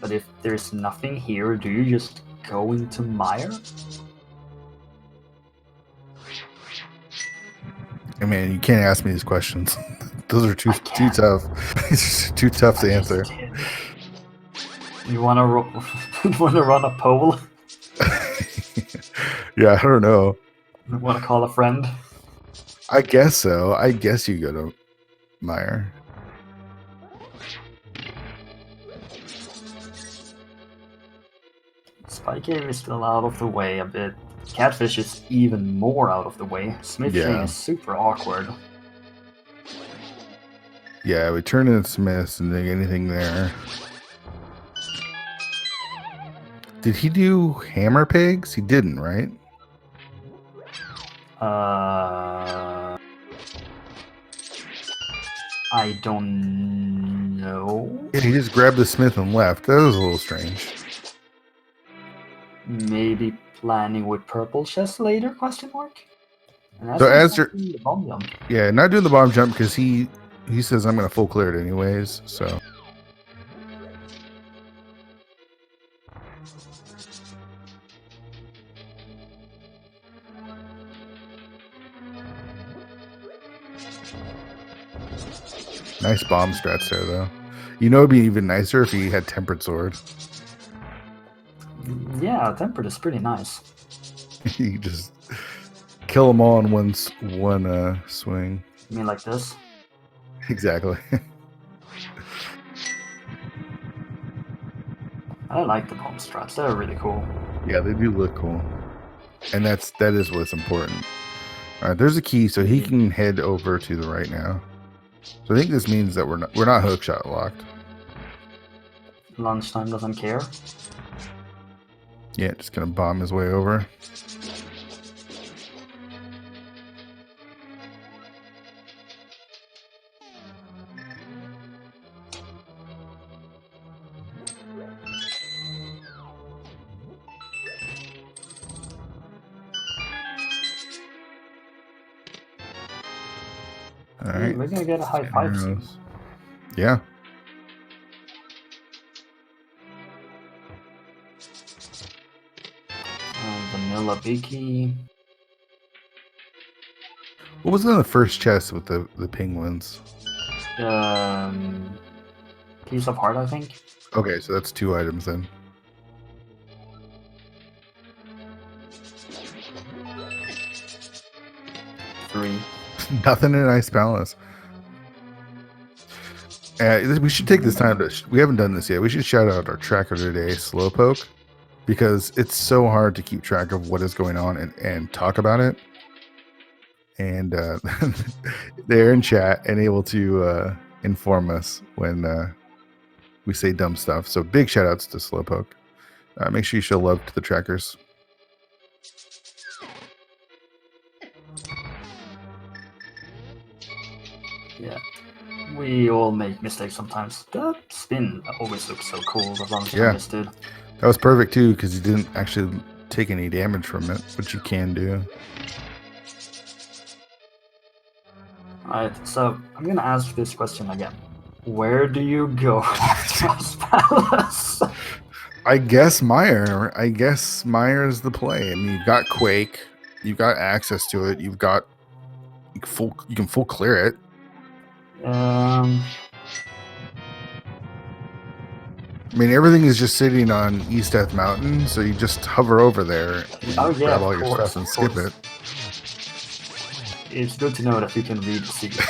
But if there's nothing here, do you just go into Meyer? I mean, you can't ask me these questions. Those are too tough. It's too tough to answer. You want to run a poll? Yeah, I don't know. You want to call a friend? I guess so. I guess you go to Meyer. Spike Cave is still out of the way a bit. Catfish is even more out of the way. Smith chain Yeah. is super awkward. Yeah, we turn in Smiths and then anything there. Did he do hammer pigs? He didn't, right? I don't know. Yeah, he just grabbed the Smith and left. That was a little strange. Maybe planning with purple chest later? Question mark. And So that's Azder, the bomb jump. yeah, not doing the bomb jump because he says I'm gonna full clear it anyways. So nice bomb strats there though. You know, it'd be even nicer if he had tempered sword. Yeah, tempered is pretty nice. You just kill them all in one swing. You mean like this? Exactly. I like the bomb strats. They're really cool. Yeah, they do look cool, and that is what's important. All right, there's a key, so he can head over to the right now. So I think this means that we're not hookshot locked. Lunchtime doesn't care. Yeah, just gonna bomb his way over. All right, we're gonna get a high five soon. Yeah. Vanilla Biggie. What was in the first chest with the penguins? Piece of heart, I think. Okay, so that's 2 items then. Three. Nothing in Ice Palace. We should take this time to. We haven't done this yet. We should shout out our tracker today, Slowpoke, because it's so hard to keep track of what is going on and talk about it. And they're in chat and able to inform us when we say dumb stuff. So big shout outs to Slowpoke. Make sure you show love to the trackers. Yeah. We all make mistakes sometimes. That spin always looks so cool. The lunch I just did. That was perfect too because you didn't actually take any damage from it, which you can do. Alright, so I'm gonna ask this question again. Where do you go after Ice Palace? I guess Mire. I guess Mire is the play. I mean, you've got Quake, you've got access to it, you can full clear it. I mean, everything is just sitting on East Death Mountain, so you just hover over there and grab all your stuff and skip it. It's good to know that you can read the secret.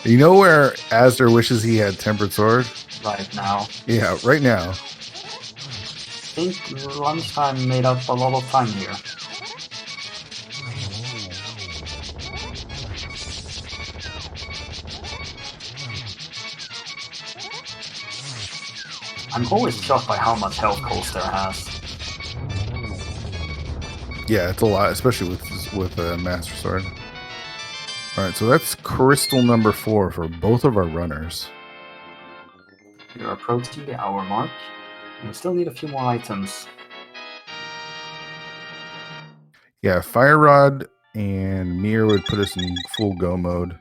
You know where Azder wishes he had tempered sword? Right now. Yeah, right now. I think lunchtime made up a lot of time here. I'm always shocked by how much health Coaster has. Yeah, it's a lot, especially with Master Sword. All right, so that's crystal number 4 for both of our runners. You're approaching the hour mark, and we still need a few more items. Yeah, Fire Rod and Mir would put us in full go mode.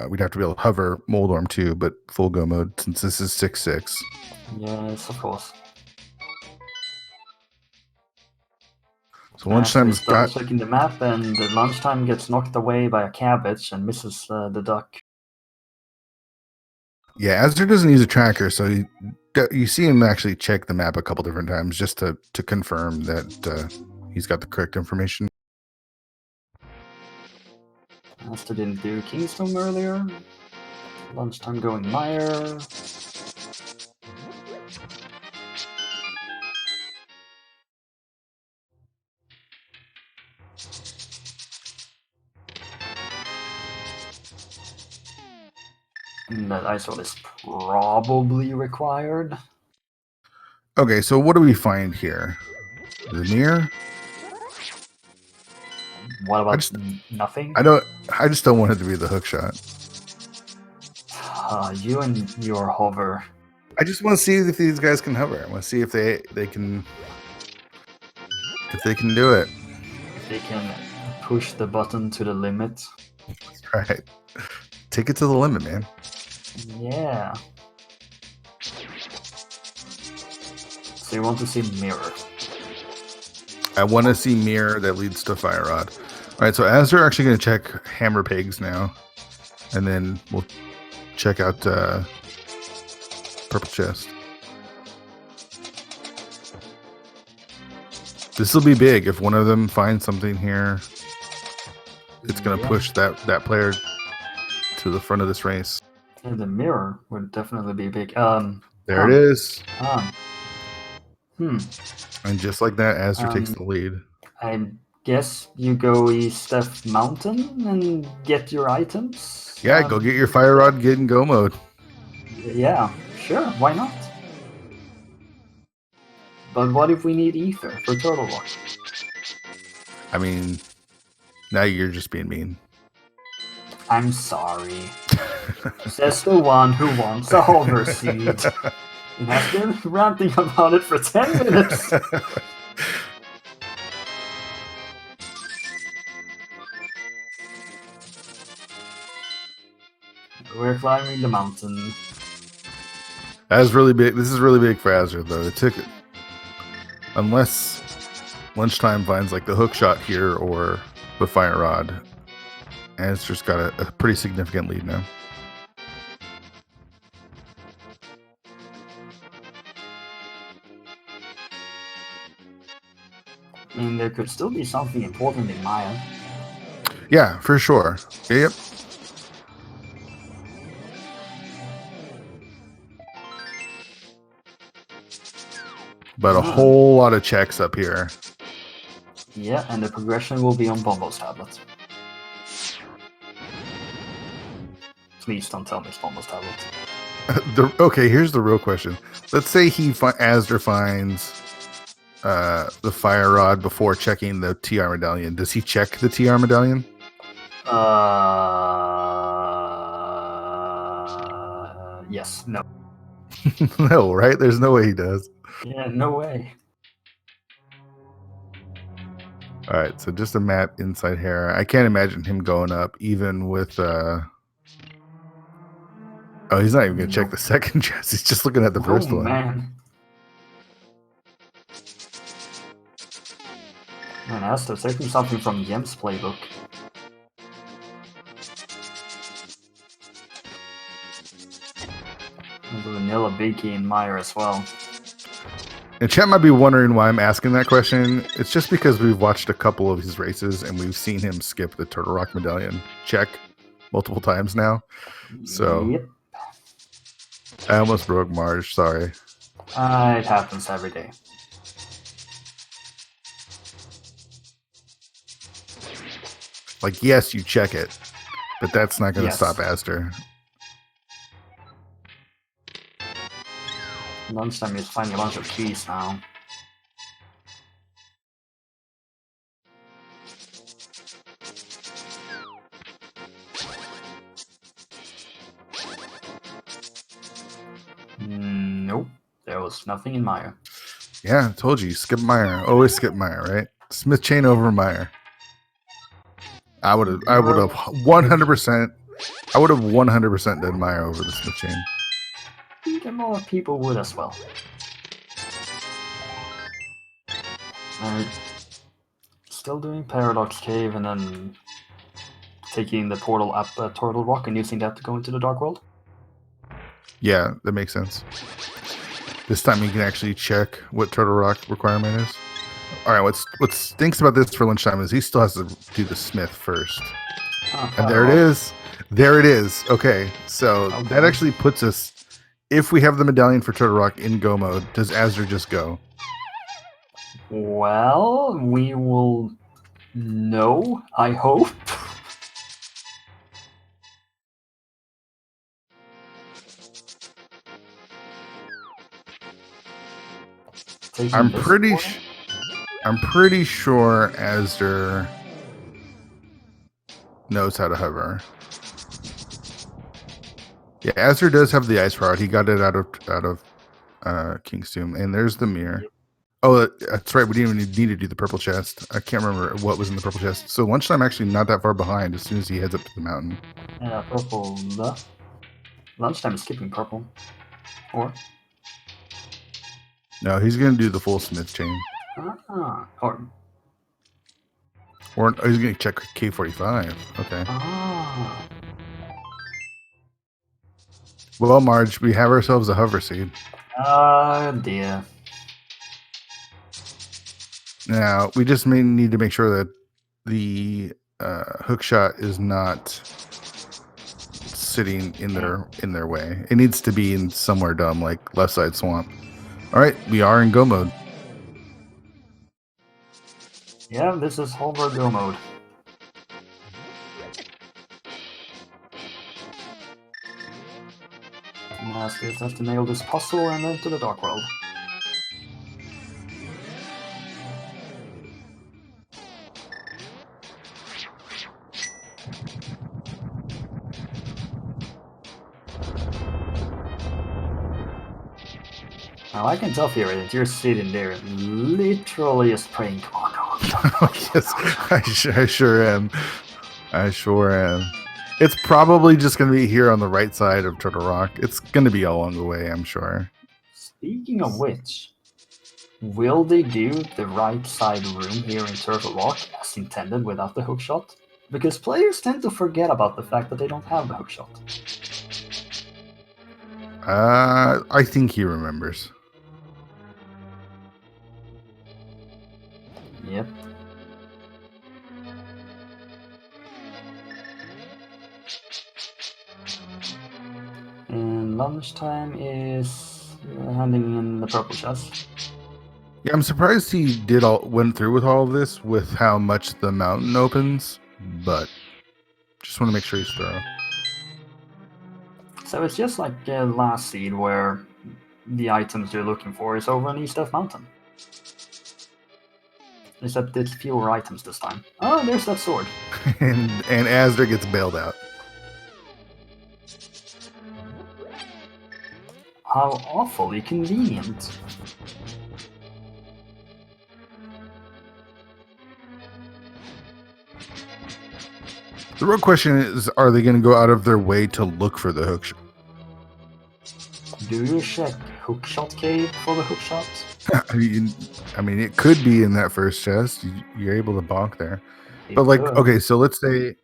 We'd have to be able to hover Moldorm too, but full go mode since this is 6/6. Yes, of course. So lunchtime's got checking the map, and the lunchtime gets knocked away by a cabbage and misses the duck. Yeah, Azder doesn't use a tracker, so you see him actually check the map a couple different times just to confirm that he's got the correct information. Azder didn't do Kingstone earlier. Lunchtime going Mire. that isol is probably required. Okay, so what do we find here? The mirror? What I about just nothing? I just don't want it to be the hook shot. You and your hover. I just want to see if these guys can hover. I want to see if they can do it. If they can push the button to the limit. That's right. Take it to the limit, man. Yeah. So you want to see mirror. I want to see mirror that leads to fire rod. All right, so as they're actually going to check hammer pigs now, and then we'll check out purple chest. This will be big if one of them finds something here. It's going to push that player to the front of this race. And the mirror would definitely be big. There it is. And just like that, Azder takes the lead. I guess you go east of mountain and get your items. Yeah, go get your fire rod, get in go mode. Yeah, sure, why not? But what if we need ether for Turtle Rock? I mean, now you're just being mean. I'm sorry. Says the one who wants a hover seed. And has been ranting about it for 10 minutes. We're climbing the mountain. That's really big. This is really big for Azder, though. It took, unless lunchtime finds like the hook shot here or the fire rod, Azder's got a pretty significant lead now. I mean, there could still be something important in Maya. Yeah, for sure. Yep. But a whole lot of checks up here. Yeah, and the progression will be on Bombo's tablet. Please don't tell me it's Bombo's tablet. Okay, here's the real question. Let's say Azder finds the fire rod before checking the TR medallion. Does he check the TR medallion? Yes. No. No, right? There's no way he does. Yeah, no way. All right, so just a map inside here. I can't imagine him going up even with oh, he's not even gonna check the second chest. He's just looking at the first one. Man, Azder, taking something from Yem's playbook. And the vanilla Biggie and Meyer as well. And chat might be wondering why I'm asking that question. It's just because we've watched a couple of his races and we've seen him skip the Turtle Rock medallion check multiple times now. So yep. I almost broke Marge. Sorry. It happens every day. Like, yes, you check it, but that's not going to stop Azder. Lunchtime is finding a bunch of keys now. Nope, there was nothing in Meyer. Yeah, I told you, skip Meyer. Always skip Meyer, right? Smith chain over Meyer. I would have 100%. I would have 100% done Meyer over the Smith chain. I think a lot of people would as well. Still doing Paradox Cave and then taking the portal up at Turtle Rock and using that to go into the Dark World? Yeah, that makes sense. This time you can actually check what Turtle Rock requirement is. All right, what stinks about this for lunchtime is he still has to do the Smith first. And there it is. There it is. Okay, so that actually puts us, if we have the medallion for Turtle Rock in go mode, does Azder just go? Well, we will know, I hope. I'm pretty sure Azder knows how to hover. Yeah, Azder does have the ice rod. He got it out of King's Tomb, and there's the mirror. Oh, that's right. We didn't even need to do the purple chest. I can't remember what was in the purple chest. So lunchtime actually not that far behind. As soon as he heads up to the mountain. Yeah, purple. Lunchtime is skipping purple. Or? No, he's gonna do the full smith chain. Or he's gonna check K45. Okay. Well, Marge, we have ourselves a hover seed. Dear. Now we just need to make sure that the hook shot is not sitting in their way. It needs to be in somewhere dumb, like left side swamp. All right, we are in go mode. Yeah, this is hover go mode. Masters have to nail this puzzle and then to the dark world. Now I can tell here that you're sitting there literally just praying, come on, come on. Yes, I sure am. I sure am. It's probably just going to be here on the right side of Turtle Rock. It's going to be along the way, I'm sure. Speaking of which, will they do the right side room here in Turtle Rock as intended without the hookshot? Because players tend to forget about the fact that they don't have the hookshot. I think he remembers. Yep. And lunchtime is handing in the purple chest. Yeah, I'm surprised he went through with all of this with how much the mountain opens, but just want to make sure he's thorough. So it's just like last seed where the items you're looking for is over on East of Mountain. Except it's fewer items this time. Oh, there's that sword. and Azder gets bailed out. How awfully convenient. The real question is, are they going to go out of their way to look for the hookshot? Do you check hookshot cave for the hookshot? I mean, it could be in that first chest. You're able to bonk there. But like, okay, so let's say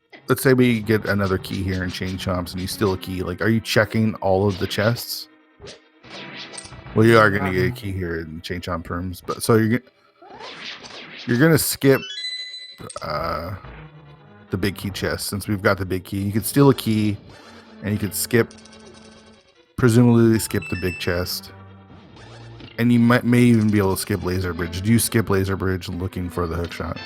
we get another key here in Chain Chomps and you steal a key. Like, are you checking all of the chests? Well, you are going to get a key here in Chain Chomp rooms, but so you're going to skip the big key chest since we've got the big key. You could steal a key and you could presumably skip the big chest. And you may even be able to skip Laser Bridge. Do you skip Laser Bridge looking for the hookshot?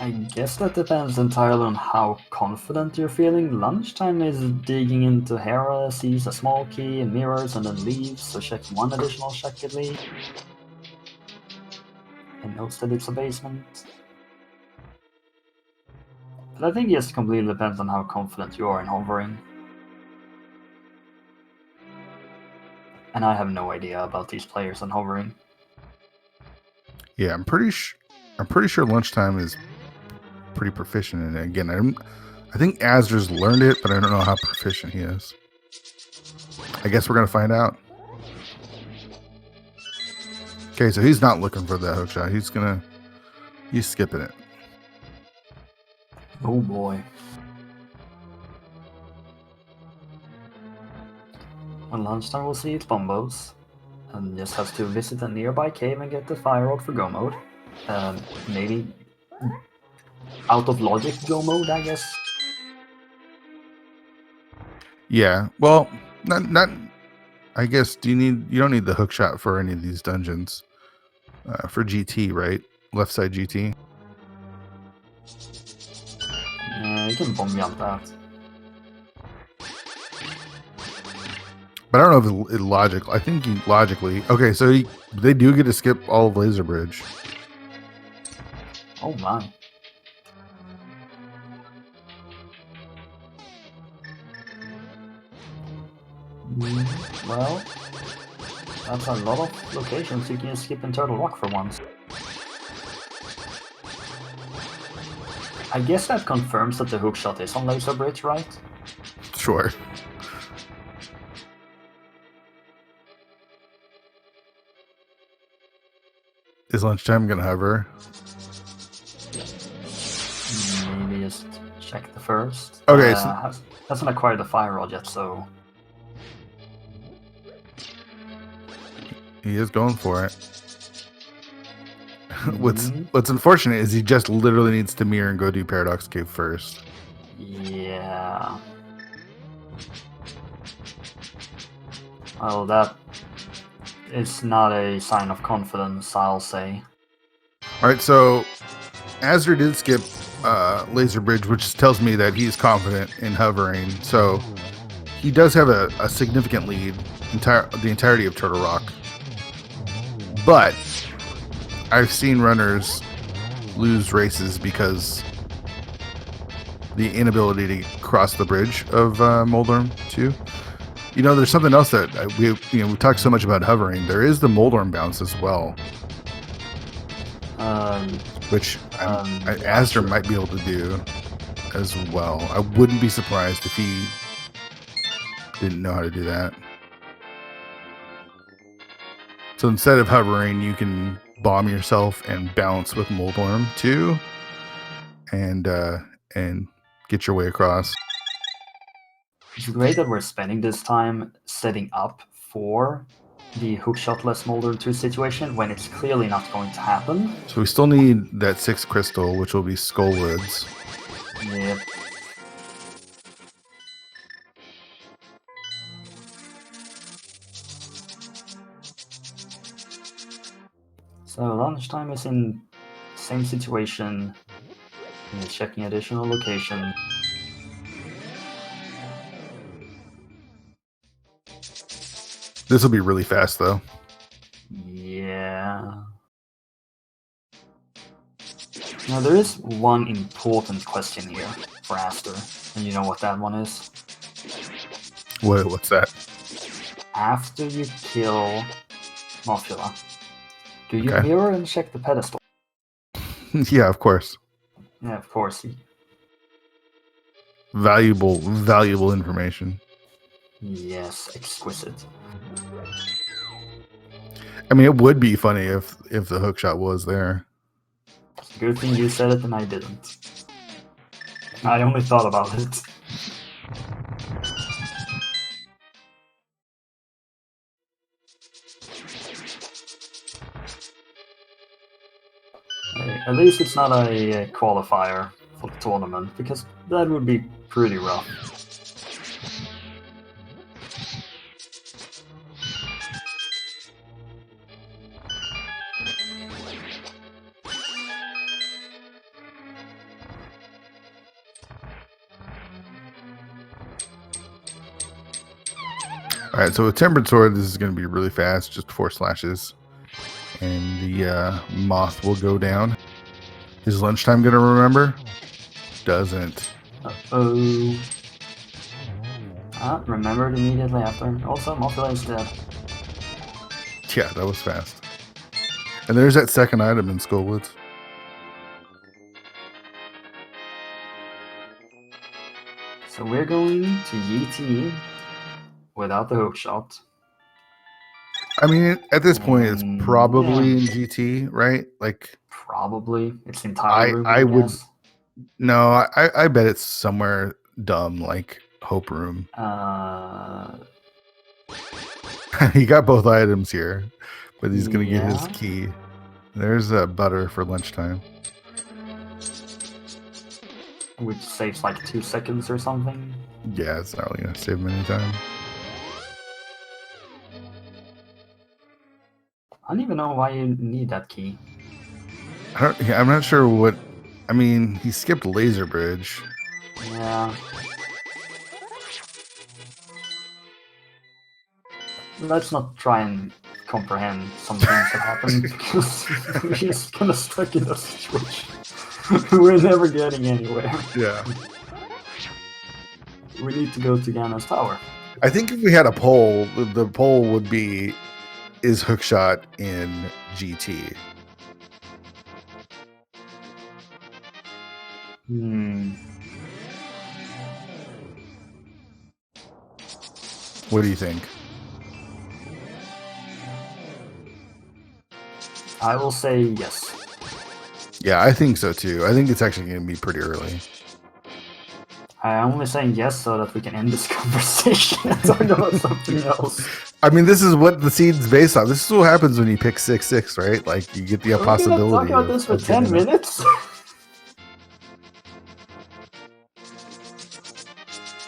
I guess that depends entirely on how confident you're feeling. Lunchtime is digging into Hera, sees a small key and mirrors and then leaves, so checks one additional check at least. And knows that it's a basement. But I think it just completely depends on how confident you are in hovering. And I have no idea about these players and hovering. Yeah, I'm pretty sure lunchtime is pretty proficient in it. Again, I think Azder's learned it, but I don't know how proficient he is. I guess we're gonna find out. Okay, so he's not looking for that hookshot. He's skipping it. Oh boy. On lunchtime we'll see its bombos, and just has to visit a nearby cave and get the fire rod for go mode. Maybe out of logic go mode, I guess. Yeah, well, not. I guess you don't need the hookshot for any of these dungeons. For GT, right? Left side GT. Yeah, you can bomb jump that. But I don't know if it logical. I think logically. Okay, so they do get to skip all of Laser Bridge. Oh my. Well, that's a lot of locations you can skip in Turtle Rock for once. I guess that confirms that the hookshot is on Laser Bridge, right? Sure. Is lunchtime gonna hover? Maybe just check the first. Okay, so hasn't acquired the fire rod yet, so he is going for it. What's unfortunate is he just literally needs to mirror and go do Paradox Cave first. Yeah. Well, that is not a sign of confidence, I'll say. Alright, so Azder did skip Laser Bridge, which tells me that he's confident in hovering. So he does have a significant lead the entirety of Turtle Rock. But I've seen runners lose races because the inability to cross the bridge of Moldorm 2. You know, there's something else that we talked so much about hovering. There is the Moldorm bounce as well, which Azder might be able to do as well. I wouldn't be surprised if he didn't know how to do that. So instead of hovering, you can bomb yourself and bounce with Moldorm 2 and get your way across. It's great that we're spending this time setting up for the hookshotless Moldorm 2 situation when it's clearly not going to happen. So we still need that 6th crystal, which will be Skullwoods. Yep. So lunchtime is in same situation. Checking additional location. This will be really fast, though. Yeah. Now, there is one important question here for Aster, and you know what that one is? What's that? After you kill Mothula, do you mirror and check the pedestal? Yeah, of course. Yeah, of course. Valuable information. Yes, exquisite. I mean, it would be funny if the hookshot was there. Good thing you said it and I didn't. I only thought about it. At least it's not a qualifier for the tournament, because that would be pretty rough. Alright, so with Tempered Sword, this is going to be really fast, just 4 slashes. And the moth will go down. Is lunchtime going to remember? Doesn't. Uh-oh. Remembered immediately after. Also, Mothula is dead. Yeah, that was fast. And there's that second item in Skullwoods. So we're going to GT without the hookshot. I mean, at this point, it's probably in GT, right? Like, probably. It's entirely. I would. No, I bet it's somewhere dumb like Hope Room. He got both items here, but he's gonna get his key. There's a butter for lunchtime, which saves like 2 seconds or something. Yeah, it's not really gonna save him any time. I don't even know why you need that key. I'm not sure what. I mean, he skipped Laser Bridge. Yeah. let's not try and comprehend some things that happen because we're just kind of stuck in a situation. We're never getting anywhere. Yeah. We need to go to Ganon's tower. I think if we had a poll, the poll would be, is hookshot in GT? What do you think? I will say yes. Yeah, I think so too. I think it's actually going to be pretty early. I'm only saying yes so that we can end this conversation and talk about something else. I mean, this is what the seed's based on. This is what happens when you pick 6-6, right? Like, you get the possibility. We're gonna talk about this for 10 minutes?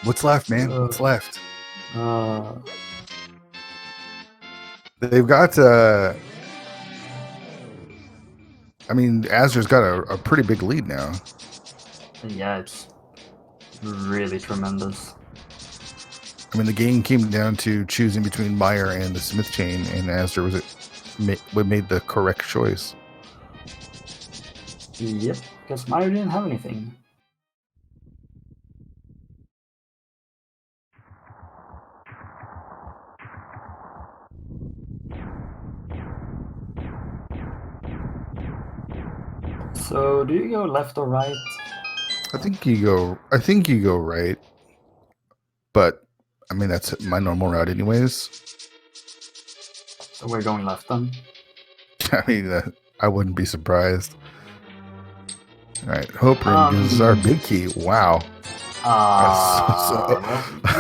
What's left, man? What's left? They've got... I mean, Azder's got a pretty big lead now. Yeah, it's really tremendous. I mean, the game came down to choosing between Meyer and the Smith chain, and Azder made the correct choice. Yep, because Meyer didn't have anything. So, do you go left or right? I think you go right. But I mean, that's my normal route anyways. So we're going left then? I mean, I wouldn't be surprised. All right, Hope Ring is our big key. Wow.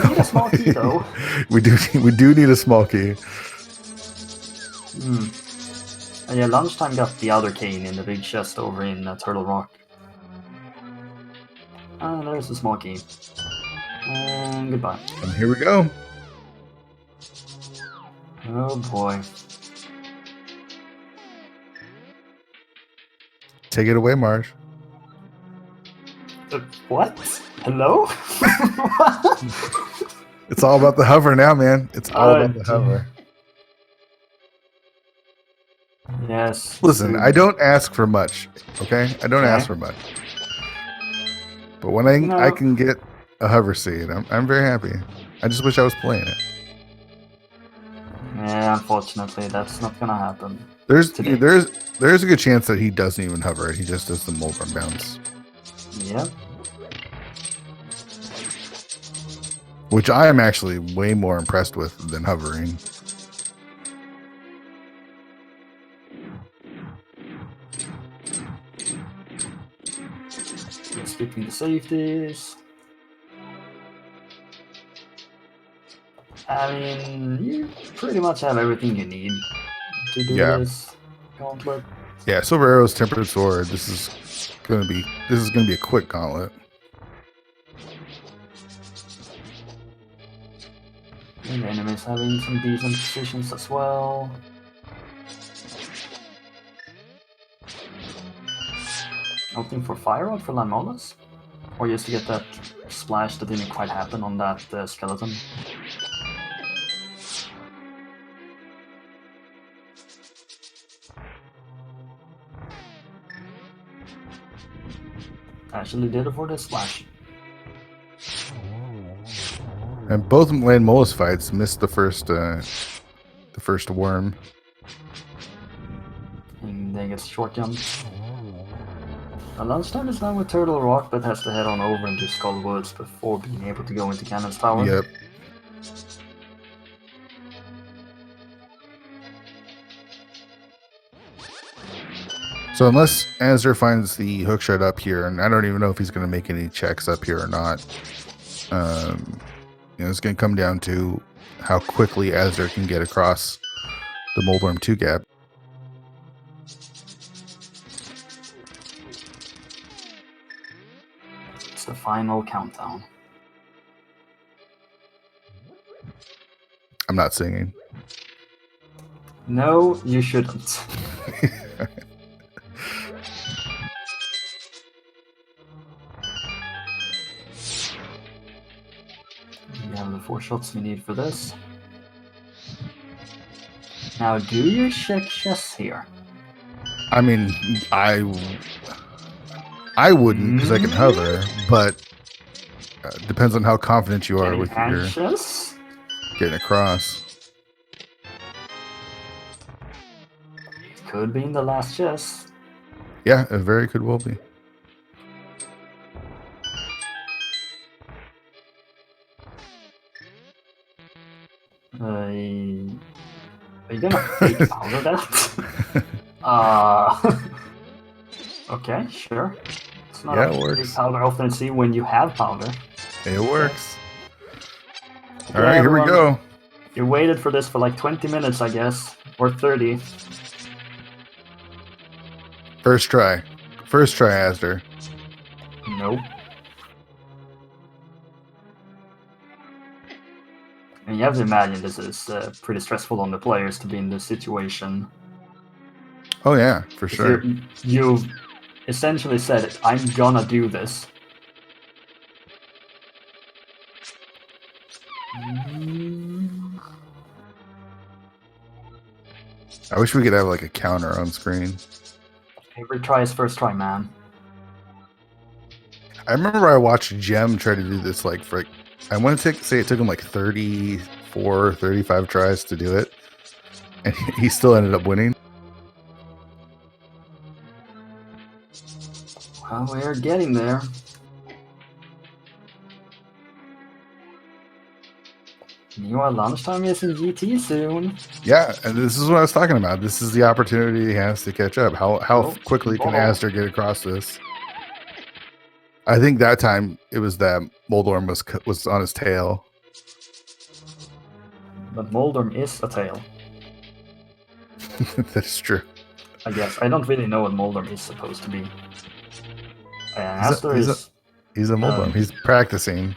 We need a small key though. we do need a small key. And yeah, Lunchtime got the other cane in the big chest over in Turtle Rock. There's the small key. And goodbye. And here we go. Oh boy. Take it away, Marge. What? Hello? It's all about the hover now, man. It's all about the hover. Yes. Listen, I don't ask for much, okay? I don't ask for much. But when I can get a hover seed, I'm very happy. I just wish I was playing it. Yeah, unfortunately, that's not gonna happen. There's a good chance that he doesn't even hover. He just does the mold run bounce. Yep. Which I am actually way more impressed with than hovering. Skipping the safeties. I mean, you pretty much have everything you need to do this gauntlet. Yeah, Silver Arrow's Tempered Sword. This is gonna be a quick gauntlet. And the enemies having some decent positions as well. Opting for Fire Rod for Lanmolas? Or just to get that splash that didn't quite happen on that skeleton? Actually did it for the splash. And both Lanmolas fights missed the first worm. And then gets short jumped. Lunchtime is done with Turtle Rock, but has to head on over into Skull Woods before being able to go into Ganon's Tower. Yep. So unless Azder finds the hookshot up here, and I don't even know if he's going to make any checks up here or not, it's going to come down to how quickly Azder can get across the Moldworm 2 gap. It's the final countdown. I'm not singing. No, you shouldn't. We have the 4 shots we need for this. Now, do you check chess here? I mean, I wouldn't because I can hover, but depends on how confident you are Getting with your anxious? getting across. Could be in the last chess. Yeah, it very could well be. Are you gonna fake powder that? Okay, sure. It's not Yeah, a it fake works. powder often see when you have powder. It works. Okay, All right, here we everyone. go. You waited for this for like 20 minutes, I guess, or 30. First try, Azder. Nope. And you have to imagine this is pretty stressful on the players to be in this situation. Oh yeah, for sure. You essentially said, I'm gonna do this. I wish we could have like a counter on screen. Every try is first try, man. I remember I watched Gem try to do this like for like, I want to say it took him like 34, 35 tries to do it. And he still ended up winning. Well, we're getting there. Meanwhile, lunchtime is in GT soon. Yeah, and this is what I was talking about. This is the opportunity he has to catch up. How quickly can Azder get across this? I think that time it was that Moldorm was on his tail. But Moldorm is a tail. That's true. I guess. I don't really know what Moldorm is supposed to be. Azder is... He's a Moldorm. He's practicing.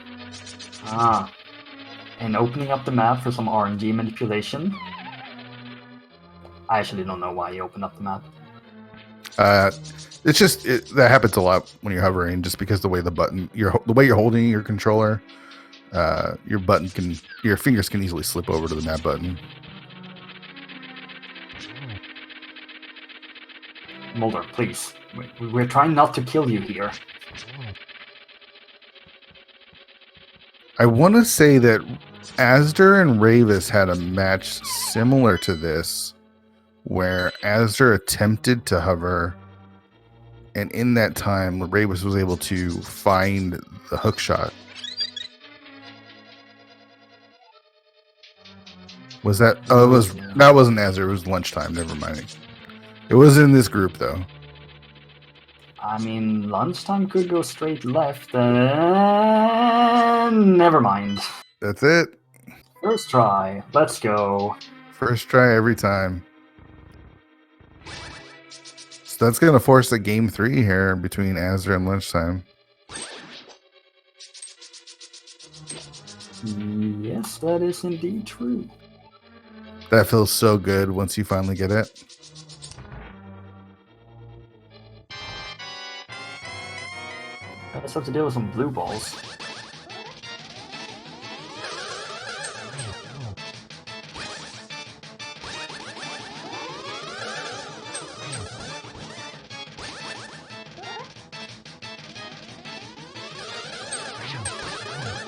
And opening up the map for some RNG manipulation. I actually don't know why he opened up the map. It's just that happens a lot when you're hovering, just because the way the way you're holding your controller, your fingers can easily slip over to the map button. Mulder, please. We're trying not to kill you here. I want to say that Azder and Ravis had a match similar to this, where Azder attempted to hover, and in that time, Ravis was able to find the hook shot. Was that? Oh, that wasn't Azder. It was lunchtime. Never mind. It was in this group though. I mean, lunchtime could go straight left, and never mind. That's it. First try. Let's go. First try every time. So that's going to force a game 3 here between Azder and lunchtime. Yes, that is indeed true. That feels so good once you finally get it. I just have to deal with some blue balls.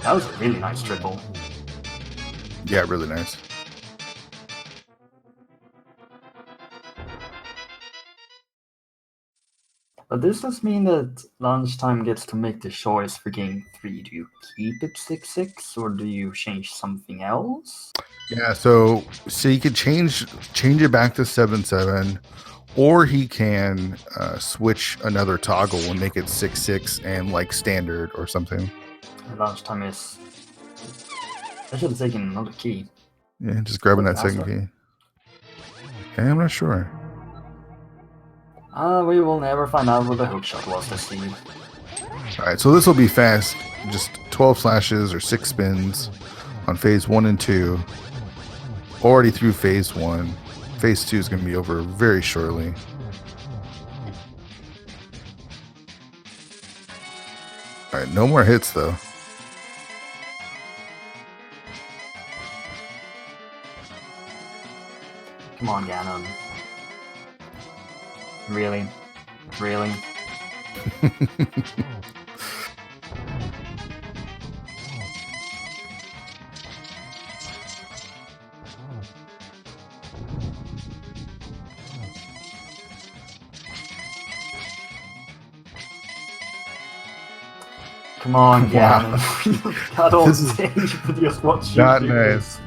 That was a really nice triple. Yeah, really nice. But this does mean that lunchtime gets to make the choice for game 3. Do you keep it 6-6 or do you change something else? Yeah, so you could change it back to 7-7, or he can switch another toggle and make it 6-6 and like standard or something. Lunchtime is... I should have taken another key. Yeah, just grabbing that second key. Okay, I'm not sure. We will never find out what the hookshot was this seed. Alright, so this will be fast. Just 12 slashes or 6 spins on phase 1 and 2. Already through phase 1. Phase 2 is going to be over very shortly. Alright, no more hits though. Come on, Ganon. Really? Really? Come on, Wow. Ganon. Got on This is stage with just what you not do. nice.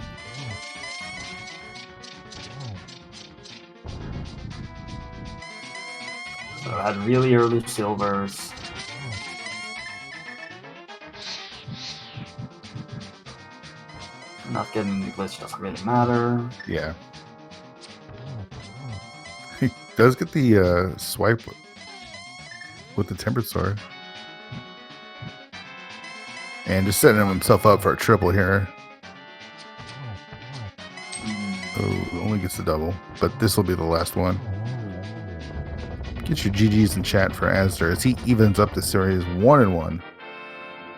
So I had really early silvers. Not getting the glitch doesn't really matter. Yeah. He does get the swipe with the tempered sword. And just setting himself up for a triple here. Oh, only gets the double. But this will be the last one. Get your GGs in chat for Azder as he evens up the series 1-1.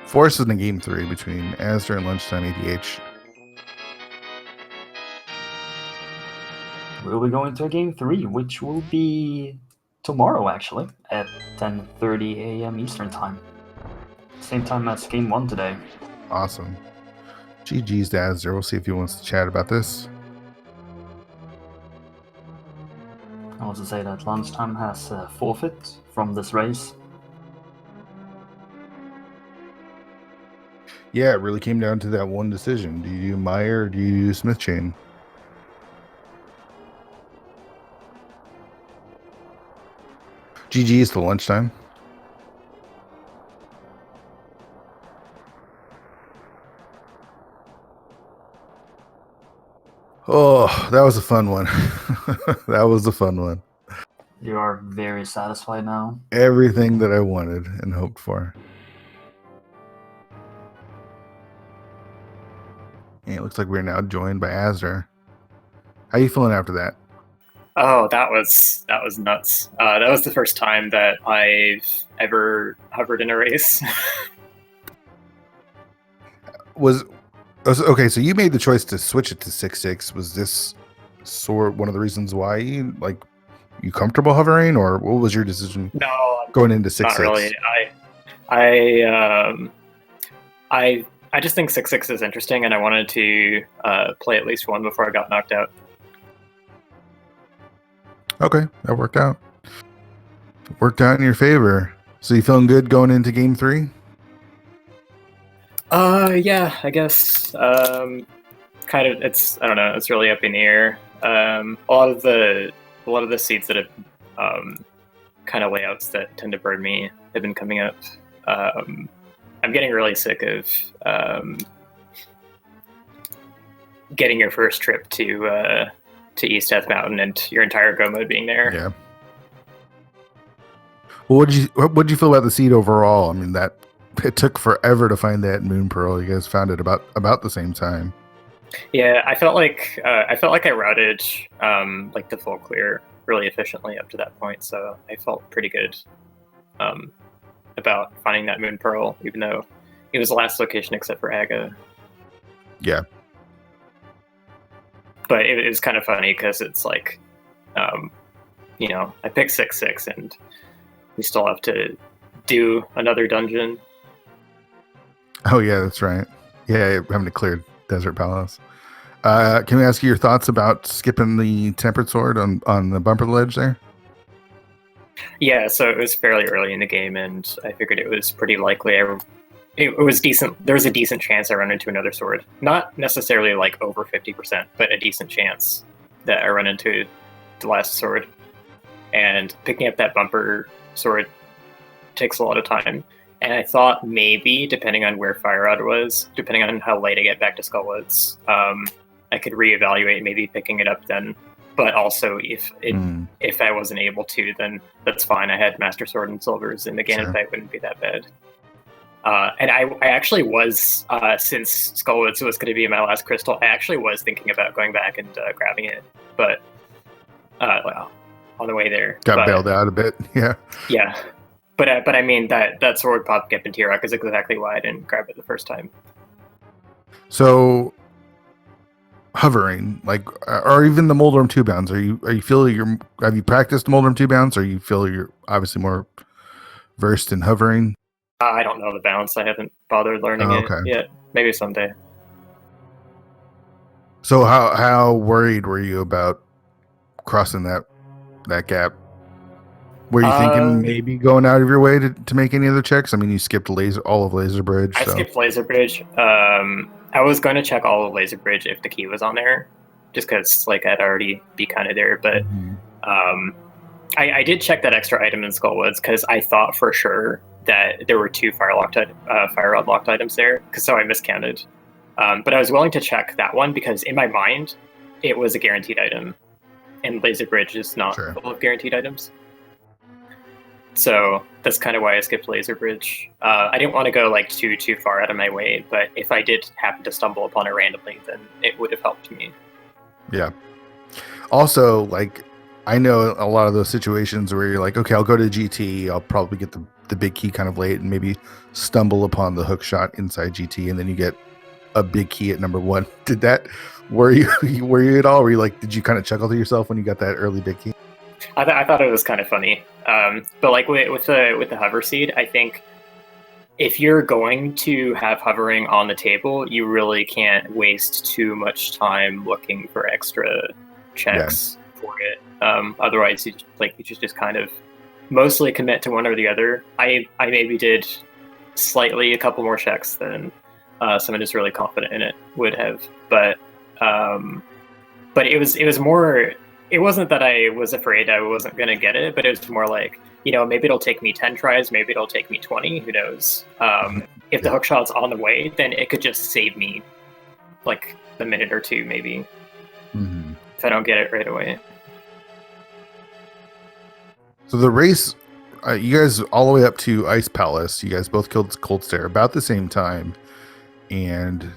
Forces in game 3 between Azder and Lunchtime ADH. We'll be going to game 3, which will be tomorrow, actually, at 10:30 a.m. Eastern Time. Same time as game 1 today. Awesome. GG's to Azder. We'll see if he wants to chat about this. I want to say that Lunchtime has a forfeit from this race. Yeah, it really came down to that one decision. Do you do Meyer or do you do Smith Chain? GG's to Lunchtime. Oh, that was a fun one. That was a fun one. You are very satisfied now. Everything that I wanted and hoped for. And it looks like we're now joined by Azder. How you feeling after that? Oh, that was nuts. That was the first time that I've ever hovered in a race. Okay, so you made the choice to switch it to 6-6. Was this one of the reasons why you comfortable hovering, or what was your decision? No, going into 6-6. Not really. I just think 6-6 is interesting, and I wanted to play at least one before I got knocked out. Okay, that worked out. Worked out in your favor. So you feeling good going into game 3? Yeah, I guess. Kind of. I don't know. It's really up in the air. A lot of the seeds that have kind of layouts that tend to burn me have been coming up. I'm getting really sick of getting your first trip to East Death Mountain and your entire go mode being there. Yeah. Well, what'd you feel about the seed overall? I mean, that it took forever to find that Moon Pearl. You guys found it about the same time. Yeah, I felt like I routed like the full clear really efficiently up to that point, so I felt pretty good about finding that Moon Pearl, even though it was the last location except for Aga. Yeah. But it was kind of funny because it's like, I picked 6-6 and we still have to do another dungeon. Oh yeah, that's right. Yeah, having to clear Desert Palace. Can we ask you your thoughts about skipping the Tempered Sword on the bumper ledge there? Yeah, so it was fairly early in the game, and I figured it was pretty likely it was decent. There was a decent chance I run into another sword. Not necessarily like over 50%, but a decent chance that I run into the last sword. And picking up that bumper sword takes a lot of time. And I thought maybe, depending on where Fire Rod was, depending on how late I get back to Skullwoods, I could reevaluate maybe picking it up then. But also, if I wasn't able to, then that's fine. I had Master Sword and Silvers, and the Ganon fight wouldn't be that bad. And I actually was, since Skullwoods was going to be my last crystal, I actually was thinking about going back and grabbing it. But, well, on the way there. Bailed out a bit, yeah. Yeah. But I mean, that sword popped up in T-Rock is exactly why I didn't grab it the first time. So, hovering, like, or even the Moldorm 2 bounds? Have you practiced Moldorm 2 bounds, or you feel you're obviously more versed in hovering? I don't know the bounce. I haven't bothered learning it yet. Maybe someday. So how worried were you about crossing that gap? Were you thinking maybe going out of your way to make any other checks? I mean, you skipped all of Laser Bridge. I skipped Laser Bridge. I was going to check all of Laser Bridge if the key was on there, just because like I'd already be kind of there. But I did check that extra item in Skullwoods because I thought for sure that there were 2 fire rod locked items there, so I miscounted. But I was willing to check that one because in my mind, it was a guaranteed item, and Laser Bridge is not full of guaranteed items. So that's kind of why I skipped Laser Bridge. I didn't want to go like too far out of my way, but if I did happen to stumble upon it randomly, then it would have helped me. Yeah. Also, like, I know a lot of those situations where you're like, okay, I'll go to GT, I'll probably get the big key kind of late and maybe stumble upon the hook shot inside GT, and then you get a big key at number 1. Did that worry you at all? Were you like, did you kind of chuckle to yourself when you got that early big key? I thought it was kind of funny, but like with the hover seed, I think if you're going to have hovering on the table, you really can't waste too much time looking for extra checks for it. Otherwise, you just kind of mostly commit to one or the other. I maybe did slightly a couple more checks than someone who's really confident in it would have, but it was more. It wasn't that I was afraid I wasn't going to get it, but it was more like, maybe it'll take me 10 tries, maybe it'll take me 20, who knows? If the hook shot's on the way, then it could just save me like a minute or two, maybe, if I don't get it right away. So the race, you guys all the way up to Ice Palace, you guys both killed Cold Stare about the same time, and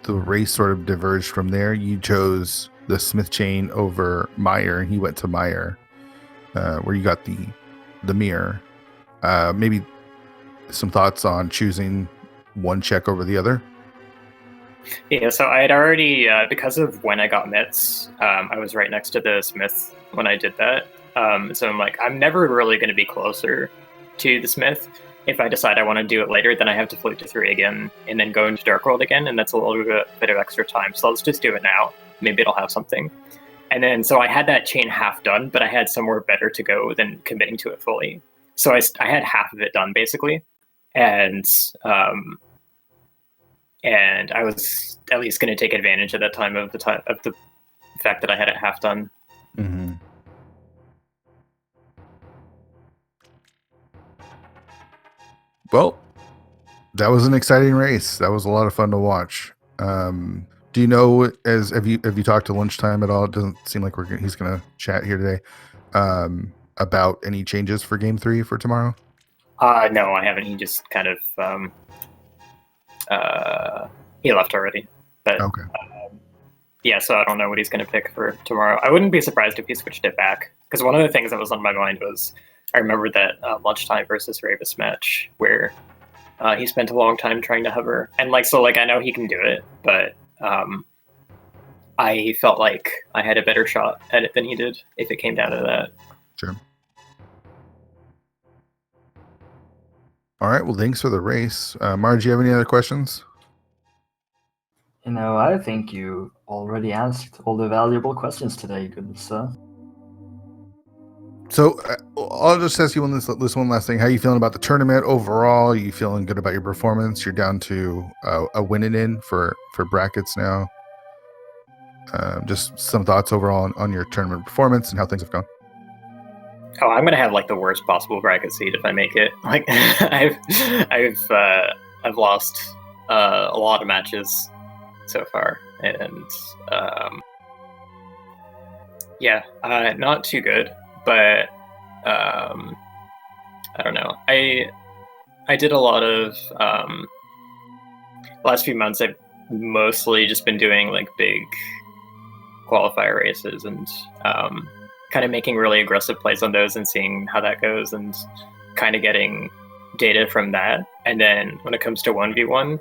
the race sort of diverged from there. You chose the Smith chain over Meyer, and he went to Meyer, where you got the mirror. Maybe some thoughts on choosing one check over the other? Yeah, so I had already, because of when I got mitts, I was right next to the Smith when I did that. So I'm like, I'm never really going to be closer to the Smith. If I decide I want to do it later, then I have to flute to 3 again, and then go into Dark World again, and that's a little bit of extra time. So let's just do it now. Maybe it'll have something. And then, so I had that chain half done, but I had somewhere better to go than committing to it fully. So I had half of it done, basically. And I was at least going to take advantage at that time of the fact that I had it half done. Mm-hmm. Well, that was an exciting race. That was a lot of fun to watch. Do you know, have you talked to Lunchtime at all? It doesn't seem like he's going to chat here today about any changes for Game 3 for tomorrow. No, I haven't. He just kind of he left already. But okay. Yeah, so I don't know what he's going to pick for tomorrow. I wouldn't be surprised if he switched it back, because one of the things that was on my mind was I remember that Lunchtime versus Ravis match where he spent a long time trying to hover, and I know he can do it, but I felt like I had a better shot at it than he did if it came down to that. Sure. All right. Well, thanks for the race. Marge, do you have any other questions? I think you already asked all the valuable questions today, good sir. So I'll just ask you this one last thing. How are you feeling about the tournament overall? Are you feeling good about your performance? You're down to a winning in for brackets now. Just some thoughts overall on your tournament performance and how things have gone. Oh, I'm gonna have the worst possible bracket seed if I make it. I've lost a lot of matches so far, and not too good. But I don't know. I did a lot of last few months. I've mostly just been doing big qualifier races and kind of making really aggressive plays on those and seeing how that goes and kind of getting data from that. And then when it comes to 1v1,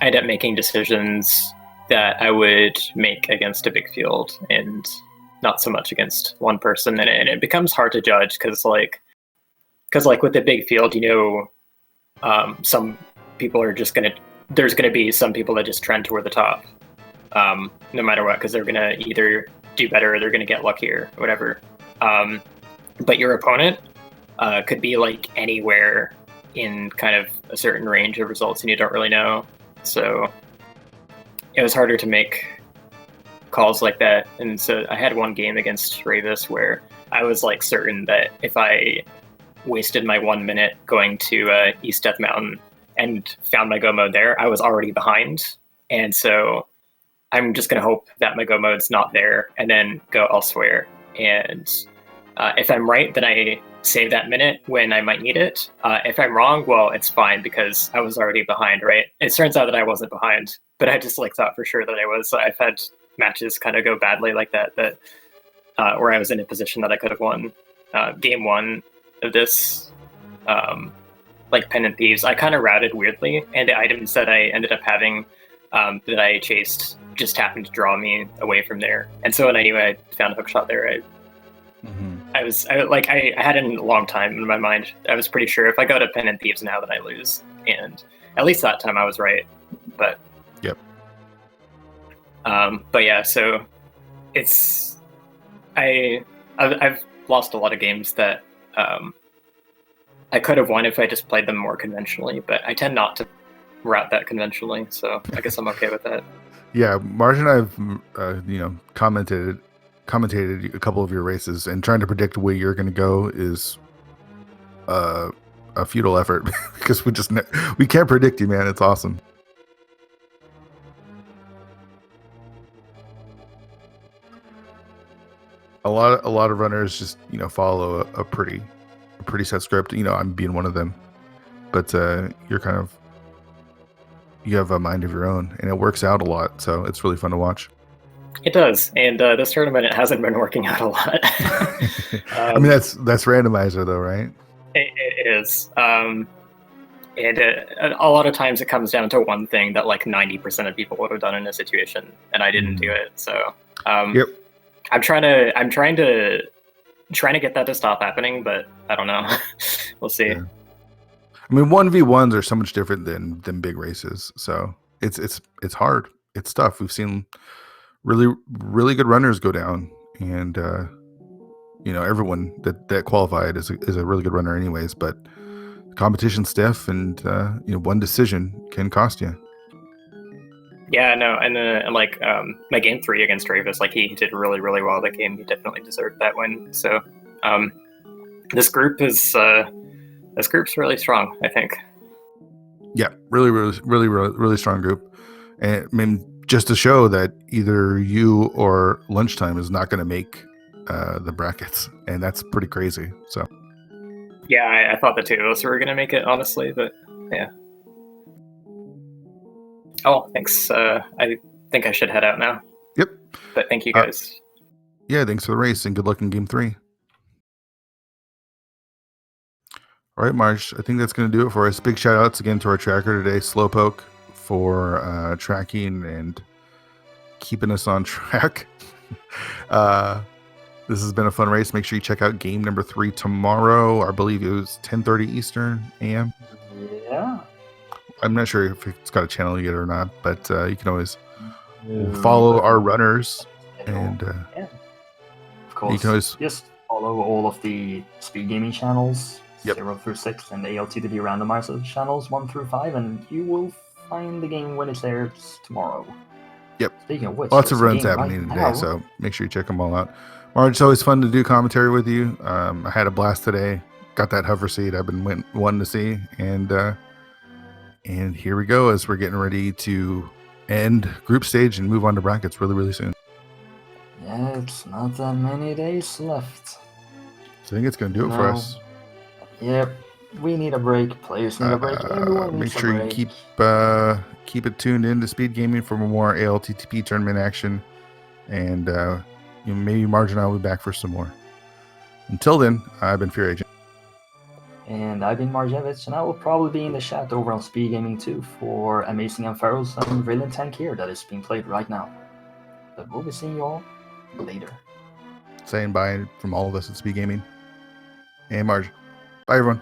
I end up making decisions that I would make against a big field and not so much against one person. And it becomes hard to judge because like with the big field, some people are just there's going to be some people that just trend toward the top, no matter what, because they're going to either do better or they're going to get luckier or whatever. But your opponent could be like anywhere in kind of a certain range of results and you don't really know. So it was harder to make calls like that. And so I had one game against Ravis where I was like certain that if I wasted my 1 minute going to East Death Mountain and found my go mode there, I was already behind. And so I'm just going to hope that my go mode's not there and then go elsewhere. And if I'm right, then I save that minute when I might need it. If I'm wrong, well, it's fine because I was already behind, right? It turns out that I wasn't behind, but I just like thought for sure that I was. So I've had matches kind of go badly like that where I was in a position that I could have won. Game 1 of this, like Pendant Thieves, I kind of routed weirdly, and the items that I ended up having that I chased just happened to draw me away from there. And so when I knew I found a hookshot there, I had it in a long time in my mind. I was pretty sure if I go to Pendant Thieves now, then I lose. And at least that time I was right. But yep. But yeah, so it's I've lost a lot of games that I could have won if I just played them more conventionally, but I tend not to route that conventionally, so I guess I'm okay with that. Yeah, Marge and I've commentated a couple of your races, and trying to predict where you're going to go is a futile effort because we can't predict you, man. It's awesome. A lot of runners just follow a pretty set script. I'm being one of them, but you have a mind of your own, and it works out a lot. So it's really fun to watch. It does, and this tournament it hasn't been working out a lot. I mean, that's randomizer though, right? It is, and a lot of times it comes down to one thing that like 90% of people would have done in a situation, and I didn't do it. So yep. I'm trying to get that to stop happening, but I don't know. We'll see. Yeah. I mean, 1v1s are so much different than big races, so it's hard. It's tough. We've seen really, really good runners go down, and everyone that qualified is a really good runner anyways, but competition's stiff, and one decision can cost you. Yeah, no, and like my game 3 against Ravis, like he did really, really well that game. He definitely deserved that win. So this group's really strong, I think. Yeah, really, really, really, really, really strong group. And I mean, just to show that either you or Lunchtime is not going to make the brackets, and that's pretty crazy. So yeah, I thought the two of us were going to make it, honestly, but yeah. Oh, thanks. I think I should head out now. Yep. But thank you guys. Yeah, thanks for the race, and good luck in game 3. All right, Marge, I think that's going to do it for us. Big shout outs again to our tracker today, Slowpoke, for tracking and keeping us on track. This has been a fun race. Make sure you check out game number 3 tomorrow. I believe it was 10:30 Eastern a.m. Yeah. I'm not sure if it's got a channel yet or not, but you can always follow our runners. And yeah. Of course, you can always just follow all of the speed gaming channels, yep. 0 through 6, and the ALTTP Randomizer channels 1 through 5, and you will find the game when it airs tomorrow. Yep. Speaking of which, lots of runs happening today, so make sure you check them all out. Marge, it's always fun to do commentary with you. I had a blast today. Got that hover seat I've been wanting to see, and here we go as we're getting ready to end group stage and move on to brackets really, really soon. Yeah, it's not that many days left. So I think it's going to do it for us. Yep, we need a break. Players need a break. Everyone make needs sure a break. You keep it tuned in to Speed Gaming for more ALTTP tournament action, and maybe Marge and I will be back for some more. Until then, I've been Fear Agent. And And I've been Marjevich, and I will probably be in the chat over on Speed Gaming too for Amazing Unfurls and Brilliant Tank here that is being played right now. But we'll be seeing you all later. Saying bye from all of us at Speed Gaming. And Marge. Bye, everyone.